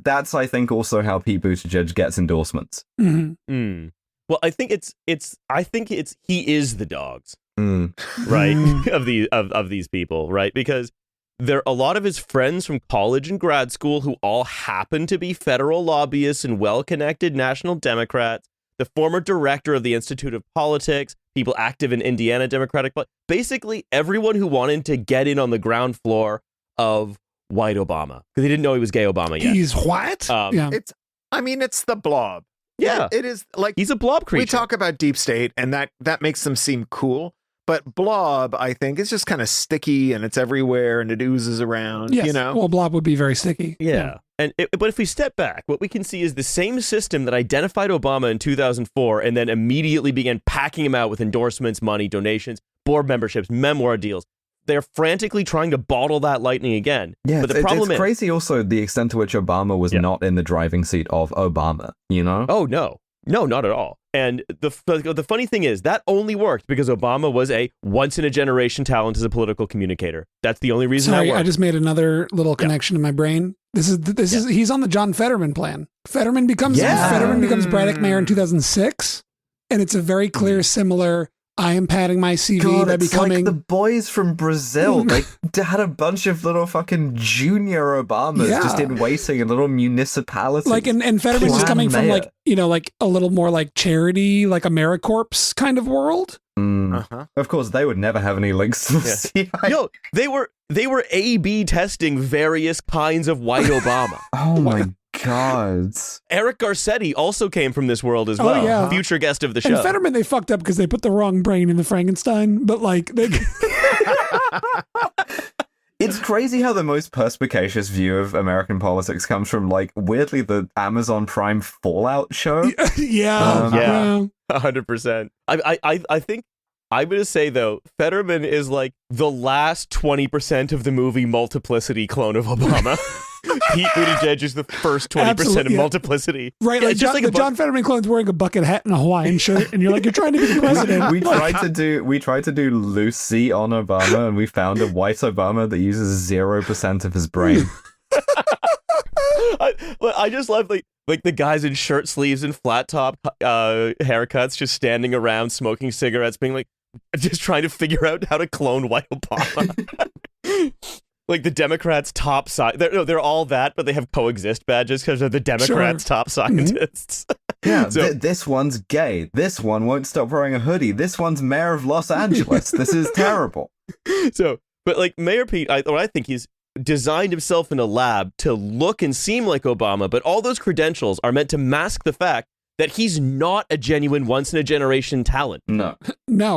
I think also how Pete Buttigieg gets endorsements. Mm-hmm. Well, I think it's he is the dogs, right? of these people, right? Because. There are a lot of his friends from college and grad school who all happen to be federal lobbyists and well-connected national Democrats, the former director of the Institute of Politics, people active in Indiana Democratic, basically everyone who wanted to get in on the ground floor of white Obama, because they didn't know he was gay Obama yet. He's what? It's the blob. Yeah. It is like... He's a blob creature. We talk about deep state, and that makes them seem cool. But blob, I think, is just kind of sticky and it's everywhere and it oozes around, yes. you know? Well, blob would be very sticky. Yeah. But if we step back, what we can see is the same system that identified Obama in 2004 and then immediately began packing him out with endorsements, money, donations, board memberships, memoir deals. They're frantically trying to bottle that lightning again. Yeah, but the problem it's crazy also the extent to which Obama was not in the driving seat of Obama, you know? Oh, no. No, not at all. And the funny thing is that only worked because Obama was a once-in-a-generation talent as a political communicator. That's the only reason Sorry, that worked. I just made another little connection in my brain. This is he's on the John Fetterman plan. Fetterman becomes Braddock mayor in 2006, and it's a very clear, similar. I am padding my CV God, by it's becoming like the boys from Brazil. They had a bunch of little fucking junior Obamas just in waiting in little municipalities. like, and Fetterman's just coming from mayor. like, you know, like a little more like charity, like AmeriCorps kind of world. Of course, they would never have any links to the CIA. Yo, they were A/B testing various kinds of white Obama. Oh my God. Eric Garcetti also came from this world as well. Yeah. Future guest of the show. And Fetterman, they fucked up because they put the wrong brain in the Frankenstein, but like they. It's crazy how the most perspicacious view of American politics comes from, like, weirdly, the Amazon Prime Fallout show. Yeah. 100%. I think I'm going to say, though, Fetterman is like the last 20% of the movie Multiplicity clone of Obama. Pete Buttigieg is the first 20% of Multiplicity. Right, Yeah, like, just the John Fetterman clone's wearing a bucket hat and a Hawaiian shirt, and you're like, you're trying to be the president. We tried to do Lucy on Obama, and we found a white Obama that uses 0% of his brain. I just love like the guys in shirt sleeves and flat top haircuts just standing around smoking cigarettes, being like, just trying to figure out how to clone white Obama. Like the Democrats' top they're all that, but they have coexist badges because they're the Democrats' top scientists. Yeah, So- this one's gay. This one won't stop wearing a hoodie. This one's mayor of Los Angeles. This is terrible. So, but like Mayor Pete, I think he's designed himself in a lab to look and seem like Obama, but all those credentials are meant to mask the fact that he's not a genuine once-in-a-generation talent. No.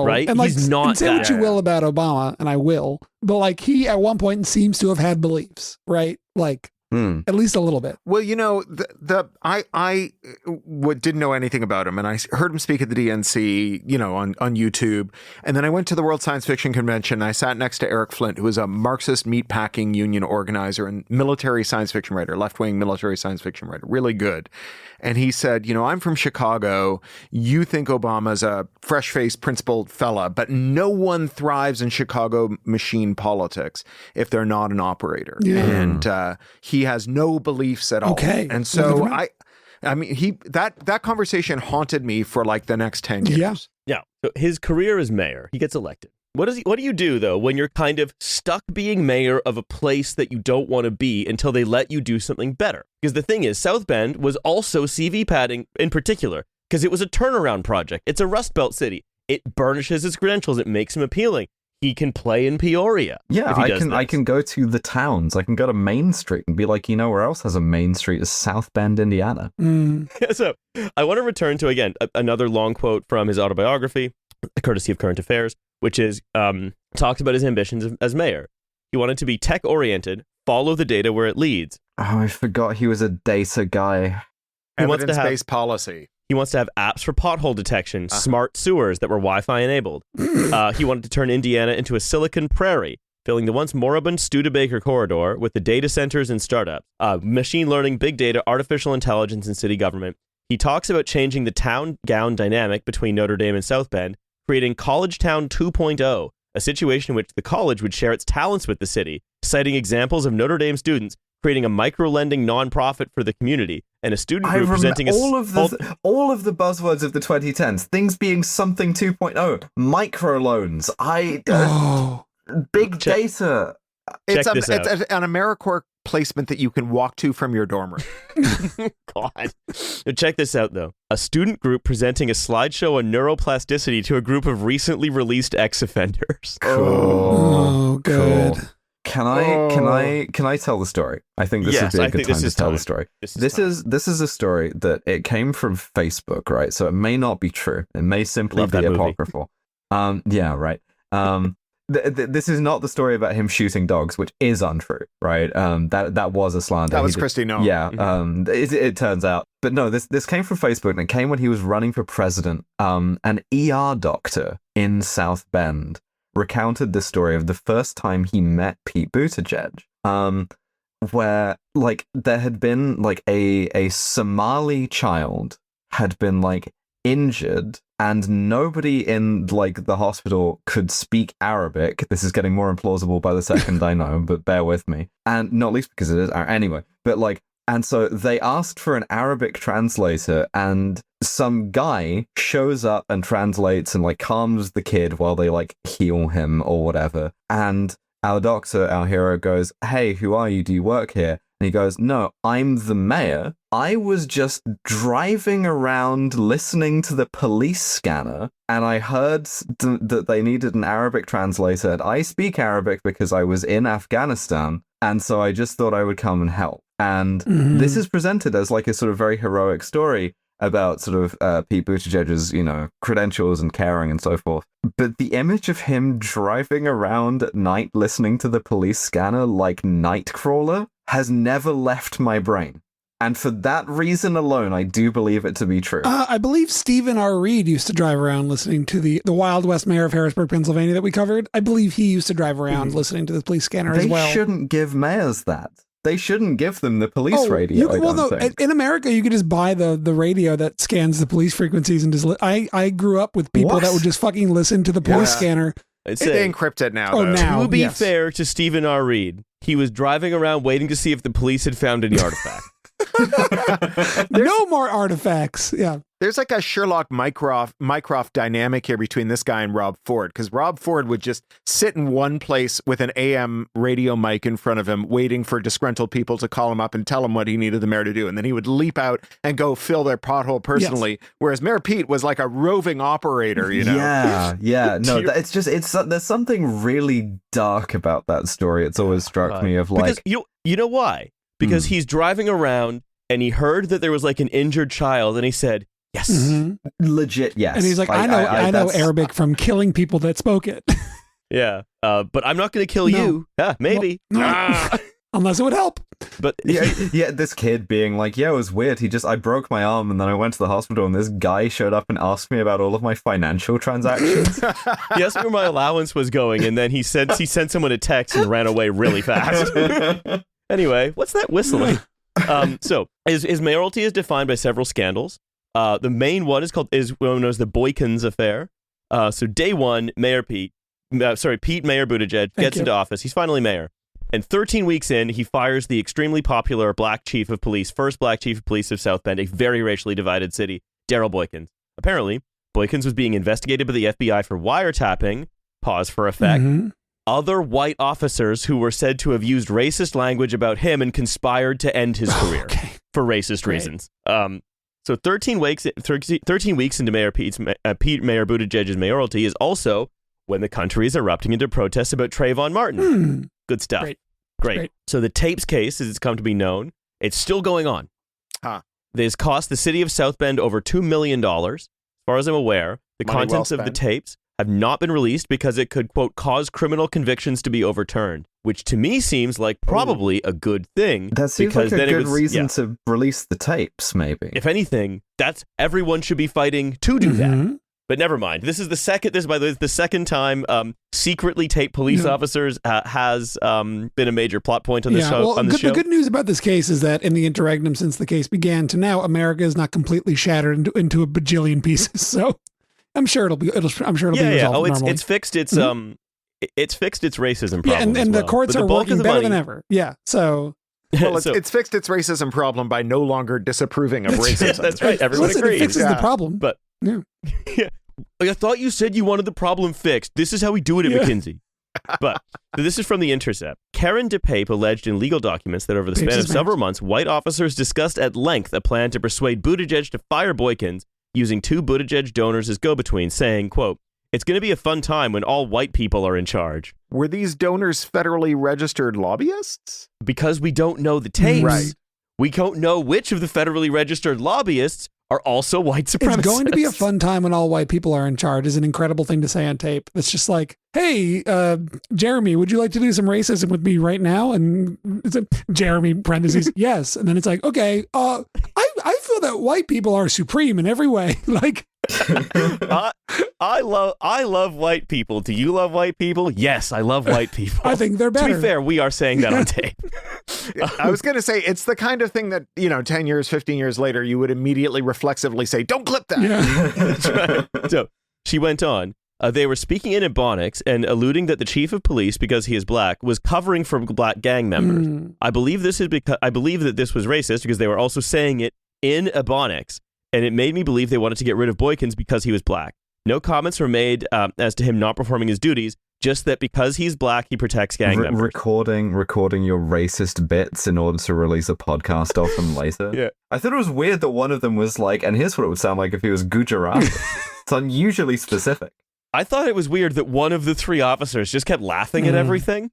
Right? And like, He's not and say that. what you will about Obama, and I will, but like he at one point seems to have had beliefs, right? Like at least a little bit. Well, you know, I didn't know anything about him, and I heard him speak at the DNC, you know, on YouTube, and then I went to the World Science Fiction Convention. And I sat next to Eric Flint, who was a Marxist meatpacking union organizer and military science fiction writer, left-wing military science fiction writer, really good. And he said, you know, I'm from Chicago. You think Obama's a fresh-faced, principled fella, but no one thrives in Chicago machine politics if they're not an operator. Yeah. And he has no beliefs at all. Okay. And so I mean, that conversation haunted me for like the next 10 years. Yeah. Yeah. So his career as mayor, he gets elected. What do you do, though, when you're kind of stuck being mayor of a place that you don't want to be until they let you do something better? Because the thing is, South Bend was also CV padding in particular, because it was a turnaround project. It's a Rust Belt city. It burnishes his credentials. It makes him appealing. He can play in Peoria. Yeah, if he I does can. I this. can go to the towns. I can go to Main Street and be like, you know, where else has a Main Street is South Bend, Indiana. So I want to return to, again, another long quote from his autobiography, courtesy of Current Affairs, which is talks about his ambitions as mayor. He wanted to be tech-oriented, follow the data where it leads. Oh, I forgot he was a data guy. He wants to have- Evidence-based policy. He wants to have apps for pothole detection, smart sewers that were Wi-Fi enabled. He wanted to turn Indiana into a Silicon Prairie, filling the once moribund Studebaker corridor with the data centers and startups, machine learning, big data, artificial intelligence, and city government. He talks about changing the town-gown dynamic between Notre Dame and South Bend, creating College Town 2.0, a situation in which the college would share its talents with the city, citing examples of Notre Dame students creating a micro-lending nonprofit for the community, and a student group presenting all of the buzzwords of the 2010s, things being something 2.0, microloans, big data. It's this out. an AmeriCorps placement that you can walk to from your dorm room. God. Now check this out, though. A student group presenting a slideshow on neuroplasticity to a group of recently released ex-offenders. Oh, good. Cool. Can I tell the story? I think this would be a good time to tell the story. This is a story that it came from Facebook, right? So it may not be true. It may simply Love be that movie. apocryphal. Yeah, right. this is not the story about him shooting dogs, which is untrue, right? That was a slander. That was Christy Nolan. Yeah, it turns out. But no, this came from Facebook, and it came when he was running for president. An ER doctor in South Bend recounted the story of the first time he met Pete Buttigieg, where like there had been like a Somali child had been like injured, and nobody in like the hospital could speak Arabic. This is getting more implausible by the second I know, but bear with me. And not least because it is anyway. But like, and so they asked for an Arabic translator, and some guy shows up and translates and like calms the kid while they like heal him or whatever. And our doctor, our hero, goes, "Hey, who are you? Do you work here?" And he goes, "No, I'm the mayor. I was just driving around listening to the police scanner, and I heard that they needed an Arabic translator, and I speak Arabic because I was in Afghanistan, and so I just thought I would come and help." And this is presented as like a sort of very heroic story about sort of Pete Buttigieg's, you know, credentials and caring and so forth. But the image of him driving around at night listening to the police scanner like Nightcrawler has never left my brain. And for that reason alone, I do believe it to be true. I believe Stephen R. Reed used to drive around listening to the Wild West Mayor of Harrisburg, Pennsylvania that we covered. I believe he used to drive around listening to the police scanner as well. They shouldn't give mayors that. They shouldn't give them the police radio. In America, you could just buy the radio that scans the police frequencies and just. I grew up with people that would just fucking listen to the police scanner. They encrypt it now. Now, to be fair to Stephen R. Reed, he was driving around waiting to see if the police had found any artifact. No more artifacts. Yeah. There's like a Sherlock Mycroft dynamic here between this guy and Rob Ford, because Rob Ford would just sit in one place with an AM radio mic in front of him, waiting for disgruntled people to call him up and tell him what he needed the mayor to do. And then he would leap out and go fill their pothole personally. Yes. Whereas Mayor Pete was like a roving operator, you know? Yeah. No, there's something really dark about that story. It's always struck me of like... Because you know why? Because he's driving around and he heard that there was like an injured child and he said, yes. Legit, yes. And he's like, I know Arabic from killing people that spoke it. Yeah. But I'm not going to kill you. Yeah, maybe. Well, unless it would help. But yeah, this kid being like, yeah, it was weird. I broke my arm and then I went to the hospital and this guy showed up and asked me about all of my financial transactions. He asked me where my allowance was going and then he sent someone a text and ran away really fast. Anyway, what's that whistling? So his mayoralty is defined by several scandals. The main one is known as the Boykins affair. So day one, Pete Mayor Buttigieg gets into office. He's finally mayor. And 13 weeks in, he fires the extremely popular black chief of police, first black chief of police of South Bend, a very racially divided city, Darrell Boykins. Apparently, Boykins was being investigated by the FBI for wiretapping, pause for effect, other white officers who were said to have used racist language about him and conspired to end his career for racist reasons. So 13 weeks into Mayor Buttigieg's mayoralty is also when the country is erupting into protests about Trayvon Martin. Good stuff. Great. So the tapes case, as it's come to be known, it's still going on. This cost the city of South Bend over $2 million. As far as I'm aware, the contents of the tapes have not been released because it could, quote, cause criminal convictions to be overturned, which to me seems like probably a good thing. That seems like a good reason to release the tapes, maybe. If anything, everyone should be fighting to do that. But never mind. This is the second time secretly taped police officers has been a major plot point on this show. The good news about this case is that in the interregnum since the case began to now, America is not completely shattered into a bajillion pieces. So I'm sure it'll be resolved. It's fixed. It's fixed its racism problem. And the courts are working better than ever. Yeah. So. Well, it's fixed its racism problem by no longer disapproving of racism. That's right. Everyone agrees. It fixes the problem. But I thought you said you wanted the problem fixed. This is how we do it at McKinsey. But this is from The Intercept. Karen DePape alleged in legal documents that over the span of several months, white officers discussed at length a plan to persuade Buttigieg to fire Boykins using two Buttigieg donors as go-betweens, saying, quote, "It's going to be a fun time when all white people are in charge." Were these donors federally registered lobbyists? Because we don't know the tapes. Right. We don't know which of the federally registered lobbyists are also white supremacists. It's going to be a fun time when all white people are in charge is an incredible thing to say on tape. It's just like, hey, Jeremy, would you like to do some racism with me right now? And it's a Jeremy parentheses, yes. And then it's like, okay, I feel that white people are supreme in every way. Like, I love white people. Do you love white people? Yes, I love white people. I think they're better. To be fair, we are saying that on tape. I was going to say, it's the kind of thing that, 10 years, 15 years later, you would immediately reflexively say, don't clip that. Yeah. That's right. So she went on. They were speaking in Ebonics and alluding that the chief of police, because he is black, was covering for black gang members. I believe this is because I believe that this was racist because they were also saying it in Ebonics, and it made me believe they wanted to get rid of Boykins because he was black. No comments were made as to him not performing his duties, just that because he's black, he protects gang members. Recording your racist bits in order to release a podcast of them later. Yeah. I thought it was weird that one of them was like, and here's what it would sound like if he was Gujarat. It's unusually specific. I thought it was weird that one of the three officers just kept laughing at everything.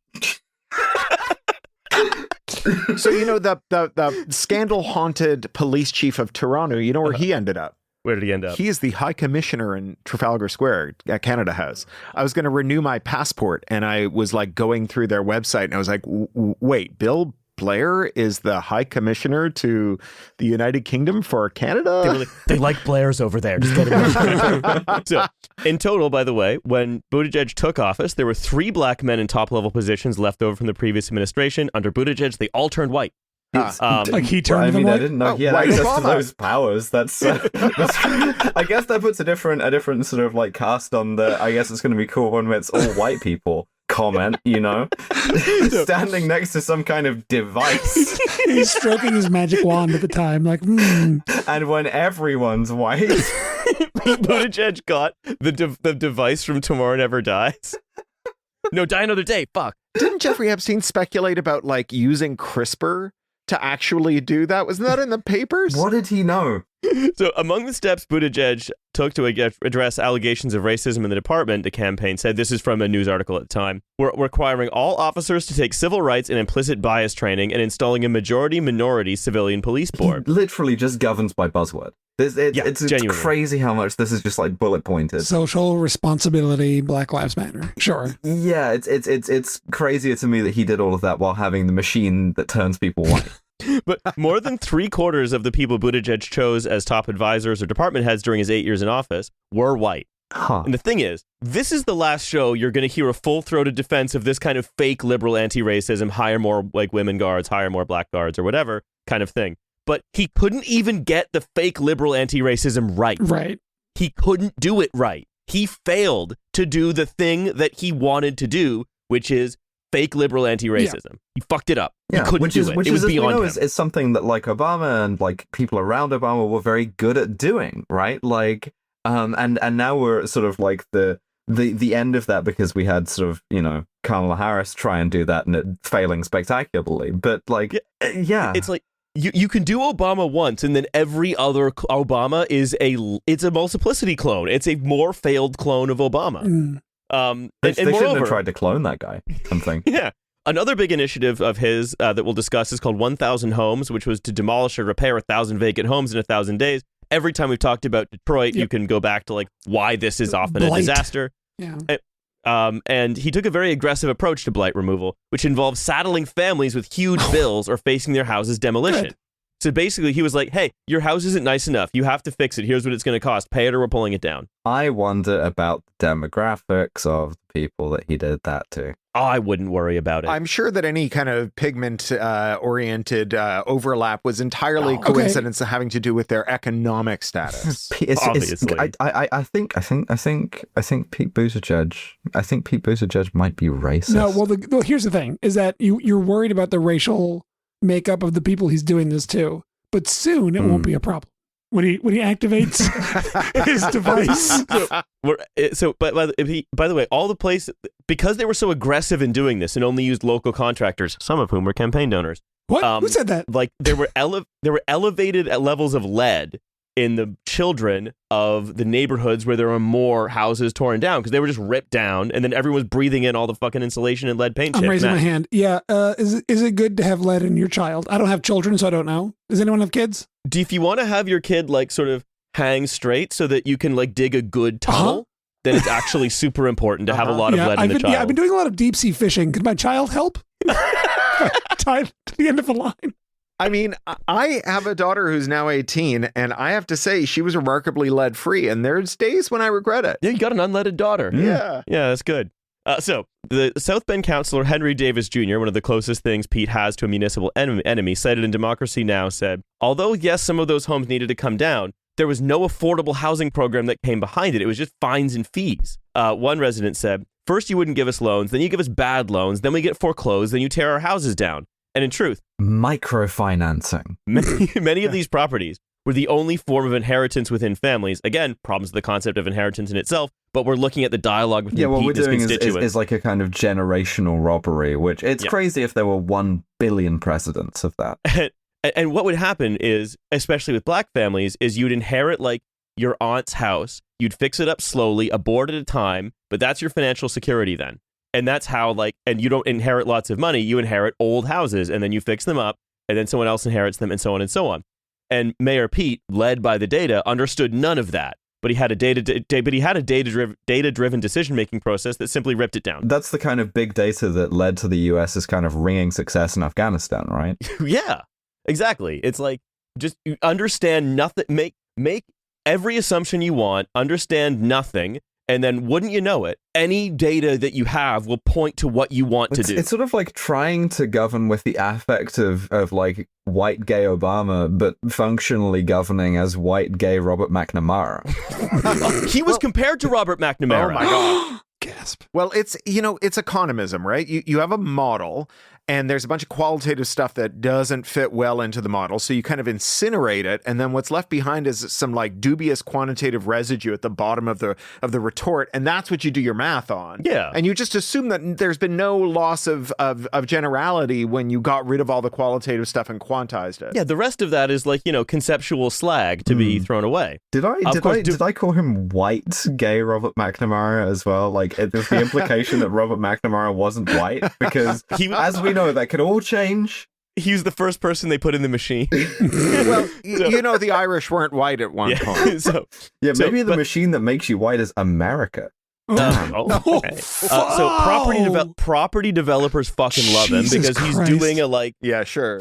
So, the scandal-haunted police chief of Toronto, where he ended up? Where did he end up? He is the High Commissioner in Trafalgar Square at Canada House. I was going to renew my passport, and I was like going through their website, and I was like, wait, Bill Blair is the High Commissioner to the United Kingdom for Canada? They like Blairs over there. Just get it. So, in total, by the way, when Buttigieg took office, there were 3 black men in top-level positions left over from the previous administration. Under Buttigieg, they all turned white. Like he turned them I white? didn't know he had access to those powers. That's I guess that puts a different sort of like cast on the. I guess it's going to be cool when it's all white people. Comment, standing next to some kind of device. He's stroking his magic wand at the time, like, And when everyone's white, Buttigieg got the device from Tomorrow Never Dies. No, Die Another Day. Fuck. Didn't Jeffrey Epstein speculate about like using CRISPR to actually do that? Wasn't that in the papers? what did he know? So among the steps Buttigieg took to address allegations of racism in the department, the campaign said, this is from a news article at the time, we're requiring all officers to take civil rights and implicit bias training and installing a majority-minority civilian police board. He literally just governs by buzzword. It's crazy how much this is just like bullet pointed. social responsibility, Black Lives Matter. Sure. Yeah, it's crazier to me that he did all of that while having the machine that turns people white. But more than 3/4 of the people Buttigieg chose as top advisors or department heads during his 8 years in office were white. Huh. And the thing is, this is the last show you're going to hear a full-throated defense of this kind of fake liberal anti-racism, hire more like women guards, hire more black guards, or whatever kind of thing. But he couldn't even get the fake liberal anti-racism right. Right. He couldn't do it right. He failed to do the thing that he wanted to do, which is fake liberal anti-racism. Yeah. He fucked it up. Yeah, he couldn't do it. Which it was is, beyond him. is something that like Obama and like people around Obama were very good at doing, right? Like, and now we're sort of like the end of that because we had sort of, Kamala Harris try and do that and it failing spectacularly. But like, yeah. It's like, you can do Obama once, and then every other Obama it's a multiplicity clone. It's a more failed clone of Obama. They shouldn't moreover, have tried to clone that guy. Something. Yeah. Another big initiative of his that we'll discuss is called 1,000 Homes, which was to demolish or repair 1,000 vacant homes in 1,000 days. Every time we've talked about Detroit, you can go back to like why this is often a disaster. Yeah. And he took a very aggressive approach to blight removal, which involved saddling families with huge bills or facing their houses demolition. Good. So basically, he was like, hey, your house isn't nice enough. You have to fix it. Here's what it's going to cost. Pay it or we're pulling it down. I wonder about the demographics of the people that he did that to. Oh, I wouldn't worry about it. I'm sure that any kind of pigment-oriented overlap was entirely coincidence having to do with their economic status. Obviously, I think Pete Buttigieg might be racist. No, well, here's the thing: is that you're worried about the racial makeup of the people he's doing this to, but soon it won't be a problem when he activates his device. By the way, all the places, because they were so aggressive in doing this and only used local contractors, some of whom were campaign donors. What? Who said that? Like there were elevated levels of lead in the children of the neighborhoods where there were more houses torn down because they were just ripped down, and then everyone was breathing in all the fucking insulation and lead paint. I'm raising my hand. Yeah, is it good to have lead in your child? I don't have children, so I don't know. Does anyone have kids? If you want to have your kid like sort of hang straight so that you can like dig a good tunnel, then it's actually super important to have a lot of lead in the child. Yeah, I've been doing a lot of deep sea fishing. Could my child help? Tied to the end of a line. I mean, I have a daughter who's now 18, and I have to say she was remarkably lead-free, and there's days when I regret it. Yeah, you got an unleaded daughter. Yeah. Yeah, that's good. So, the South Bend councillor Henry Davis Jr., one of the closest things Pete has to a municipal enemy, cited in Democracy Now!, said, although, yes, some of those homes needed to come down, there was no affordable housing program that came behind it. It was just fines and fees. One resident said, first you wouldn't give us loans, then you give us bad loans, then we get foreclosed, then you tear our houses down. And in truth, microfinancing. Many of these properties were the only form of inheritance within families. Again, problems with the concept of inheritance in itself, but we're looking at the dialogue between what Pete we're and his doing constituents. is like a kind of generational robbery, which it's crazy if there were 1 billion precedents of that. And what would happen is, especially with black families, is you'd inherit like your aunt's house, you'd fix it up slowly, a board at a time, but that's your financial security then. And that's how, and you don't inherit lots of money, you inherit old houses, and then you fix them up, and then someone else inherits them, and so on and so on. And Mayor Pete, led by the data, understood none of that, but he had a data-driven decision-making process that simply ripped it down. That's the kind of big data that led to the US's kind of ringing success in Afghanistan, right? Yeah, exactly. It's like, just understand nothing, make every assumption you want, understand nothing, and then, wouldn't you know it, any data that you have will point to what you want to do. It's sort of like trying to govern with the affect of like white gay Obama, but functionally governing as white gay Robert McNamara. He was compared to Robert McNamara. Oh my God. Gasp. Well, it's economism, right? You have a model, and there's a bunch of qualitative stuff that doesn't fit well into the model. So you kind of incinerate it, and then what's left behind is some like dubious quantitative residue at the bottom of the retort, and that's what you do your math on. Yeah. And you just assume that there's been no loss of generality when you got rid of all the qualitative stuff and quantized it. Yeah, the rest of that is like, conceptual slag to be thrown away. Did I call him white gay Robert McNamara as well? Like, there's the implication that Robert McNamara wasn't white, because as we know, that could all change. He was the first person they put in the machine. Well, the Irish weren't white at one point. Maybe the machine that makes you white is America. Okay. So property developers fucking love him because he's doing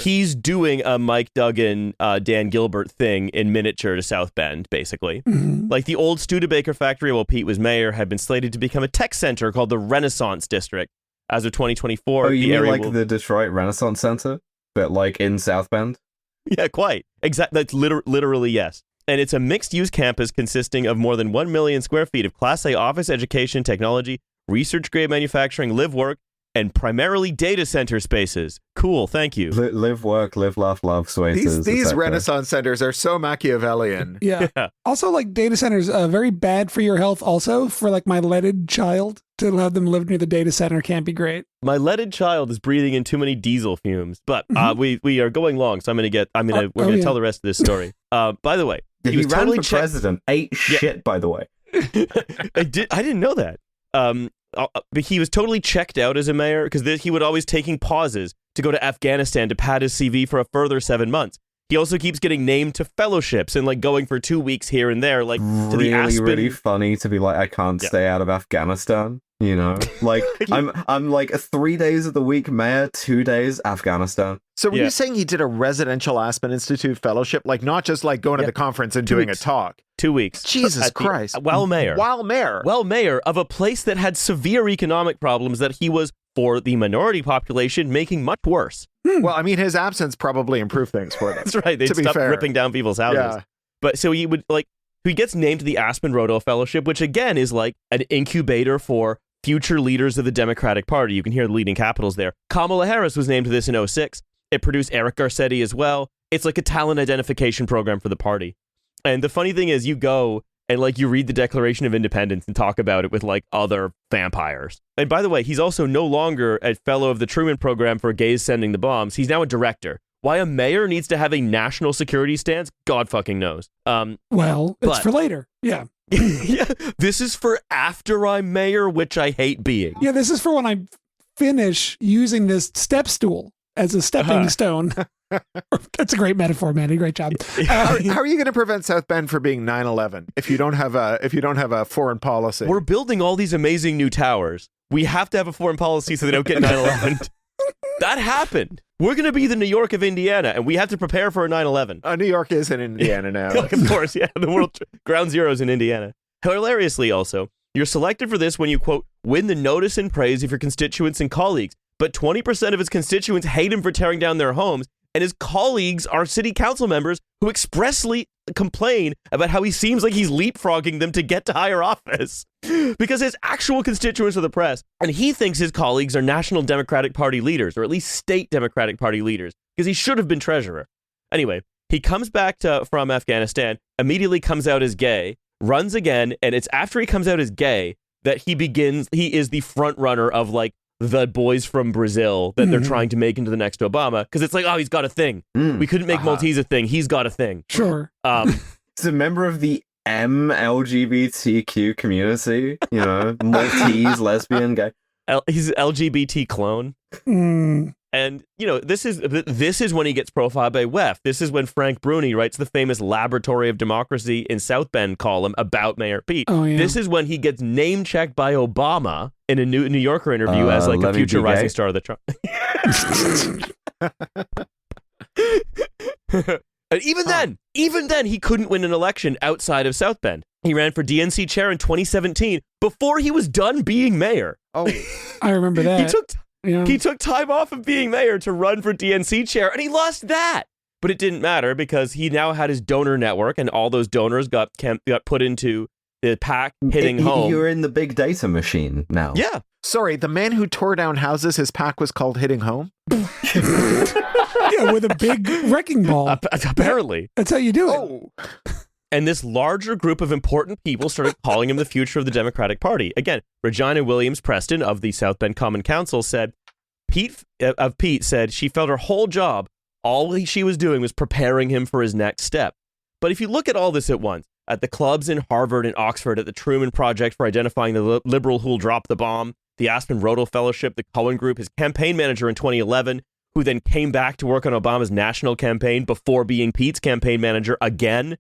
he's doing a Mike Duggan, Dan Gilbert thing in miniature to South Bend, basically. Mm-hmm. Like the old Studebaker factory while Pete was mayor had been slated to become a tech center called the Renaissance District. As of 2024, oh, you mean like the Detroit Renaissance Center, but like in South Bend? Yeah, quite. Exactly. That's literally yes. And it's a mixed-use campus consisting of more than 1 million square feet of Class A office, education, technology, research-grade manufacturing, live work, and primarily data center spaces. Cool, thank you. Live work, live, laugh, love, Swayzes. These Renaissance centers are so Machiavellian. Yeah. Also, like, data centers very bad for your health also. For like my leaded child, to have them live near the data center can't be great. My leaded child is breathing in too many diesel fumes. But we are going long, so we're gonna tell the rest of this story. By the way, he was ran totally for president. Ate shit, by the way. I didn't know that. But he was totally checked out as a mayor because he would always taking pauses to go to Afghanistan to pad his CV for a further 7 months. He also keeps getting named to fellowships and like going for 2 weeks here and there, like to the Aspen. Really funny to be like, I can't stay out of Afghanistan. Like I'm like 3 days of the week mayor, 2 days Afghanistan. So were you saying he did a residential Aspen Institute fellowship, like not just like going to the conference and doing a talk? 2 weeks. Jesus Christ. While mayor. While mayor of a place that had severe economic problems that he was, for the minority population, making much worse. Well, I mean, his absence probably improved things for them. That's right. They'd stop ripping down people's houses. Yeah. But so he gets named to the Aspen Rodale Fellowship, which again is like an incubator for future leaders of the Democratic Party. You can hear the leading capitals there. Kamala Harris was named to this in 2006. It produced Eric Garcetti as well. It's like a talent identification program for the party. And the funny thing is you go and like you read the Declaration of Independence and talk about it with like other vampires. And by the way, he's also no longer a fellow of the Truman Program for gays sending the bombs. He's now a director. Why a mayor needs to have a national security stance, God fucking knows. It's for later. Yeah. Yeah, this is for after I'm mayor, which I hate being. Yeah, this is for when I finish using this step stool as a stepping stone That's a great metaphor, Manny. Great job. How are you going to prevent South Bend from being 9/11 if you don't have a foreign policy? We're building all these amazing new towers. We have to have a foreign policy so they don't get 9/11. That happened. We're going to be the New York of Indiana, and we have to prepare for a 9/11. New York is in Indiana now. Of course, yeah. The world ground zero is in Indiana. Hilariously, also, you're selected for this when you, quote, win the notice and praise of your constituents and colleagues. But 20% of his constituents hate him for tearing down their homes, and his colleagues are city council members who expressly complain about how he seems like he's leapfrogging them to get to higher office because his actual constituents are the press, and he thinks his colleagues are National Democratic Party leaders, or at least state Democratic Party leaders, because he should have been treasurer. Anyway, he comes back from Afghanistan, immediately comes out as gay, runs again, and it's after he comes out as gay that he is the front runner of like the boys from Brazil that they're trying to make into the next Obama, because it's like, oh, he's got a thing. We couldn't make Maltese a thing. He's got a thing. Sure. He's a member of the LGBTQ community, you know, Maltese, lesbian, gay. He's an LGBT clone. And, you know, this is when he gets profiled by WEF. This is when Frank Bruni writes the famous Laboratory of Democracy in South Bend column about Mayor Pete. Oh, yeah. This is when he gets name-checked by Obama in a New Yorker interview as like a future rising star of the Trump. And even then, he couldn't win an election outside of South Bend. He ran for DNC chair in 2017 before he was done being mayor. Oh, I remember that. He took time off of being mayor to run for DNC chair, and he lost that. But it didn't matter because he now had his donor network, and all those donors got put into the PAC hitting home. You're in the big data machine now. Yeah. sorry, the man who tore down houses, his PAC was called Hitting Home? Yeah, with a big wrecking ball. Apparently. That's how you do it. Oh. And this larger group of important people started calling him the future of the Democratic Party. Again, Regina Williams Preston of the South Bend Common Council said, Pete said she felt her whole job, all she was doing was preparing him for his next step. But if you look at all this at once, at the clubs in Harvard and Oxford, at the Truman Project for identifying the liberal who'll drop the bomb, the Aspen Rodel Fellowship, the Cohen Group, his campaign manager in 2011, who then came back to work on Obama's national campaign before being Pete's campaign manager again,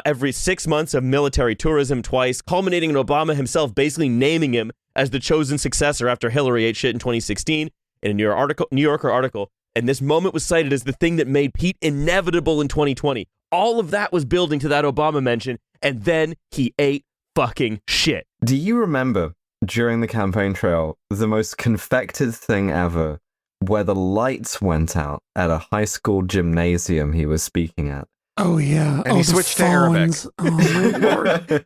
every 6 months of military tourism twice, culminating in Obama himself basically naming him as the chosen successor after Hillary ate shit in 2016 in a New Yorker article. And this moment was cited as the thing that made Pete inevitable in 2020. All of that was building to that Obama mention, and then he ate fucking shit. Do you remember during the campaign trail the most confected thing ever, where the lights went out at a high school gymnasium he was speaking at? Oh yeah, and he switched to Arabic. Oh my lord!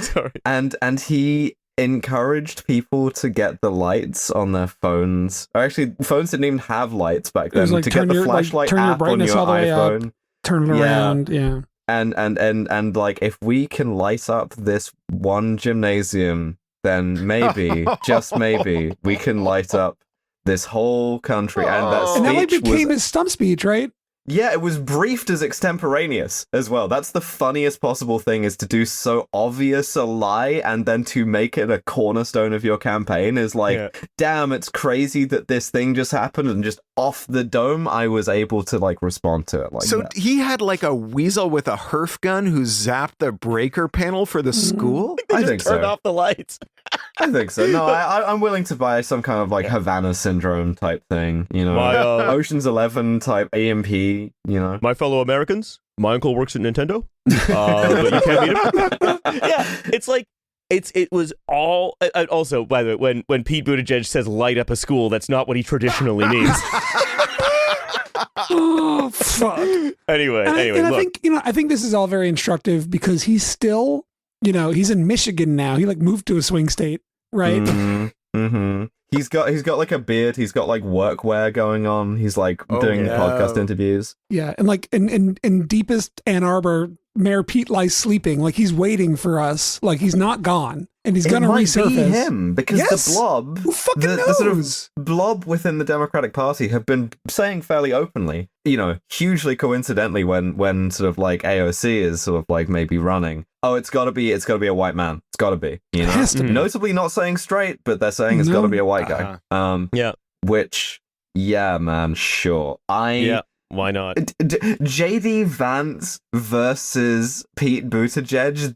Sorry. And he encouraged people to get the lights on their phones. Or actually, phones didn't even have lights back then. Like to get the flashlight turn your app on brightness your all the way up, iPhone. turn it around. Yeah. And like, if we can light up this one gymnasium, then maybe, just maybe, we can light up this whole country. And that speech And that like became was, his stump speech, right? yeah, it was briefed as extemporaneous as well. That's the funniest possible thing, is to do so obvious a lie and then to make it a cornerstone of your campaign is like, damn, it's crazy that this thing just happened, and just off the dome, I was able to like respond to it like So that. he had like a weasel with a Herf gun who zapped the breaker panel for the school? I think Turn so. off the lights. I think so. No, I'm willing to buy some kind of like Havana syndrome type thing, you know, My, Ocean's 11 type EMP, you know. My fellow Americans, my uncle works at Nintendo, but you can't meet him. Yeah, it's like, it was all, also, by the way, when Pete Buttigieg says light up a school, that's not what he traditionally means. Oh fuck! Anyway, and I think this is all very instructive because he's still, he's in Michigan now. He like moved to a swing state, right? Mm-hmm. He's got like a beard. He's got like workwear going on. He's like doing podcast interviews. Yeah, and like in deepest Ann Arbor, Mayor Pete lies sleeping. Like he's waiting for us. Like he's not gone, and he's gonna resurface. Be him, because Yes! the blob, Who fucking the sort of knows? blob within the Democratic Party have been saying fairly openly, hugely coincidentally, when sort of like AOC is sort of like maybe running. Oh, it's got to be a white man. It's got to be, It has to be. Notably not saying straight, but they're saying it's got to be a white guy. Yeah. Which, yeah, man, sure. Why not? JD Vance versus Pete Buttigieg,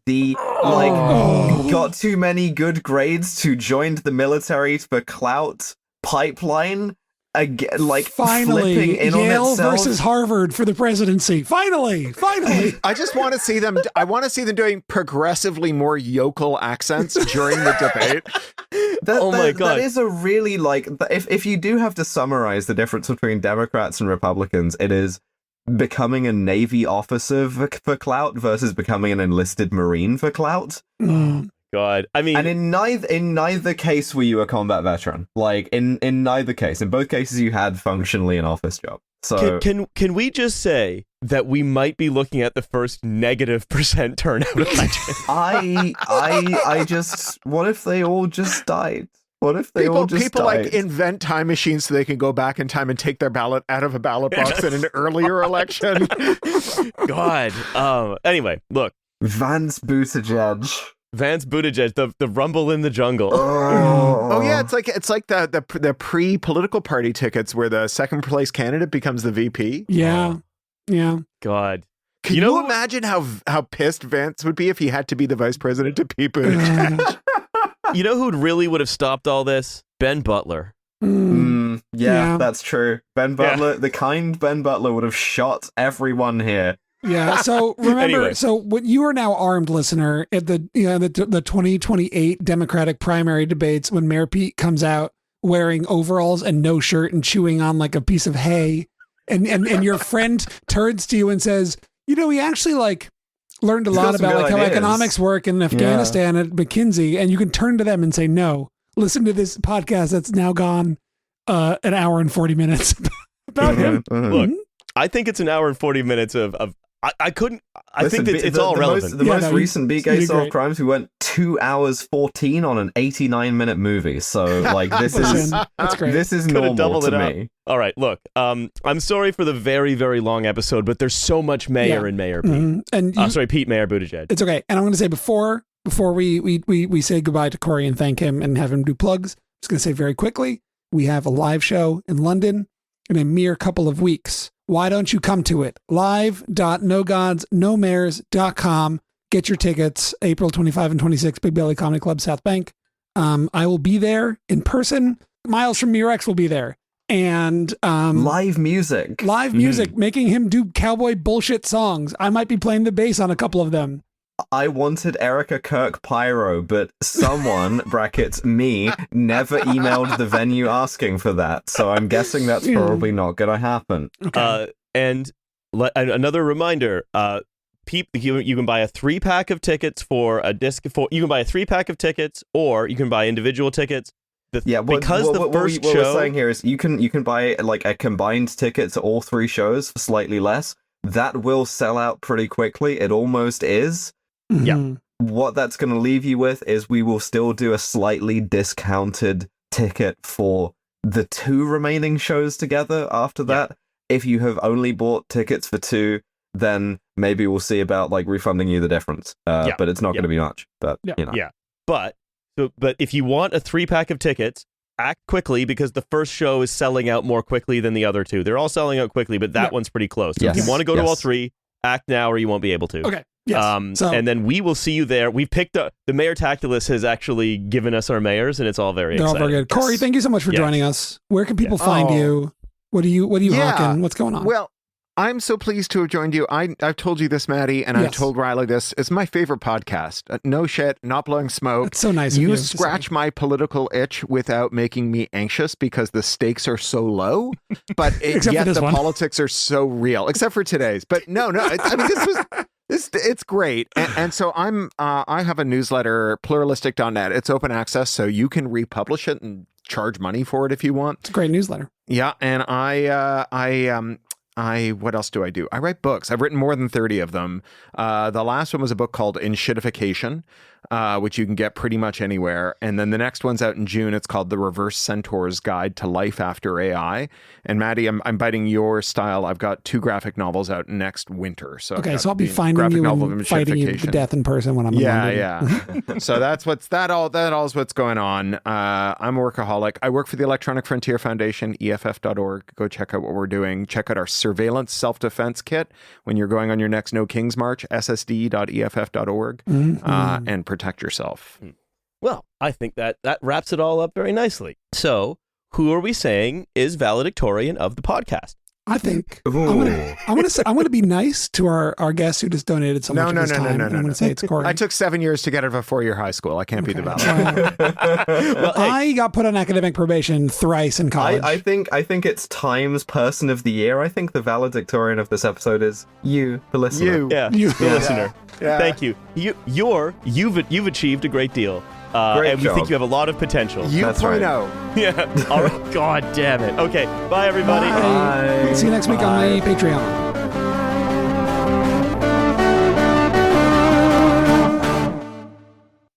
got too many good grades to joined the military for clout pipeline. Finally, flipping in Yale on itself. versus Harvard for the presidency. Finally. I just want to see them. I want to see them doing progressively more yokel accents during the debate. My God. That is a really if you do have to summarize the difference between Democrats and Republicans, it is becoming a Navy officer for clout versus becoming an enlisted Marine for clout. God, I mean, and in neither case were you a combat veteran. Like in neither case, in both cases you had functionally an office job. So can we just say that we might be looking at the first -% turnout election? I just, what if they all just died? What if they all just people died? like invent time machines so they can go back in time and take their ballot out of a ballot box in an earlier election? God. Anyway, look, Vance Buttigieg, the rumble in the jungle. Oh yeah, it's like the pre-political party tickets where the second place candidate becomes the VP. Yeah. Yeah. God. Can you imagine how pissed Vance would be if he had to be the vice president to Pete Buttigieg? You know who really would have stopped all this? Ben Butler. Yeah, that's true. Ben Butler, the kind Ben Butler would have shot everyone here. Yeah. So remember, Anyway. so what you are now armed, listener, at the 2028 Democratic primary debates when Mayor Pete comes out wearing overalls and no shirt and chewing on like a piece of hay, and your friend turns to you and says, he actually learned a lot about how economics work in Afghanistan at McKinsey, and you can turn to them and say, no, listen to this podcast that's now gone an hour and 40 minutes about him. Look, I think it's an hour and 40 minutes of I couldn't. I think that it's all relevant. The most recent BK Solved Crimes, we went 2 hours 14 on an 89-minute movie. So this is that's great. This is normal to me. All right, look. I'm sorry for the very, very long episode, but there's so much Mayor and Mayor Pete. Mm-hmm. And Pete Mayor Buttigieg. It's okay. And I'm going to say before we say goodbye to Cory and thank him and have him do plugs, I'm just going to say very quickly, we have a live show in London in a mere couple of weeks. Why don't you come to it? live.nogodsnomayors.com. Get your tickets. April 25 and 26, Big Belly Comedy Club, South Bank. I will be there in person. Miles from Murex will be there. And live music, making him do cowboy bullshit songs. I might be playing the bass on a couple of them. I wanted Erica Kirk pyro, but someone, brackets me, never emailed the venue asking for that. So I'm guessing that's probably not going to happen. Okay. And another reminder, you can buy a 3-pack of tickets for a disc. You can buy a 3-pack of tickets, or you can buy individual tickets. What we're saying here is you can buy like a combined ticket to all 3 shows for slightly less. That will sell out pretty quickly. It almost is. Mm-hmm. Yeah. What that's going to leave you with is we will still do a slightly discounted ticket for the 2 remaining shows together after that. If you have only bought tickets for 2, then maybe we'll see about refunding you the difference. But it's not going to be much. But But if you want a 3-pack of tickets, act quickly because the first show is selling out more quickly than the other 2. They're all selling out quickly, but that one's pretty close. So if you want to go to all 3, act now or you won't be able to. Okay. Yes. And then we will see you there. We've picked up the Mayor Tactilus has actually given us our mayors, and it's all very exciting. All very good. Cory, thank you so much for joining us. Where can people find you? What are you hawking? What's going on? Well, I'm so pleased to have joined you. I've told you this, Maddie, and I've told Riley this. It's my favorite podcast. No shit, not blowing smoke. It's so nice. You scratch my political itch without making me anxious because the stakes are so low, but yet the politics are so real. Except for today's. But no. I mean, it's great. And so I have a newsletter, pluralistic.net. It's open access, so you can republish it and charge money for it if you want. It's a great newsletter. Yeah, and what else do I do? I write books. I've written more than 30 of them. The last one was a book called Enshittification, which you can get pretty much anywhere. And then the next one's out in June. It's called The Reverse Centaur's Guide to Life After AI. And Maddie, I'm biting your style. I've got 2 graphic novels out next winter. So okay, so I'll be finding you and fighting you to death in person when I'm in London. Yeah. So that's all's what's going on. I'm a workaholic. I work for the Electronic Frontier Foundation, EFF.org. Go check out what we're doing. Check out our surveillance self-defense kit when you're going on your next No Kings March, ssd.eff.org, and protect yourself. Well, I think that wraps it all up very nicely. So, who are we saying is valedictorian of the podcast? I think I'm gonna be nice to our guest who just donated so much of his time. I'm gonna say it's Cory. I took 7 years to get out of a 4-year high school. I can't be the valedictorian. Well, I got put on academic probation thrice in college. I think it's Time's Person of the Year. I think the valedictorian of this episode is you, the listener. You. The listener. Yeah. Thank you. You've achieved a great deal. And we job. think you have a lot of potential. That's right. Yeah. All right. God damn it. Okay. Bye, everybody. Bye. See you next week on my Patreon.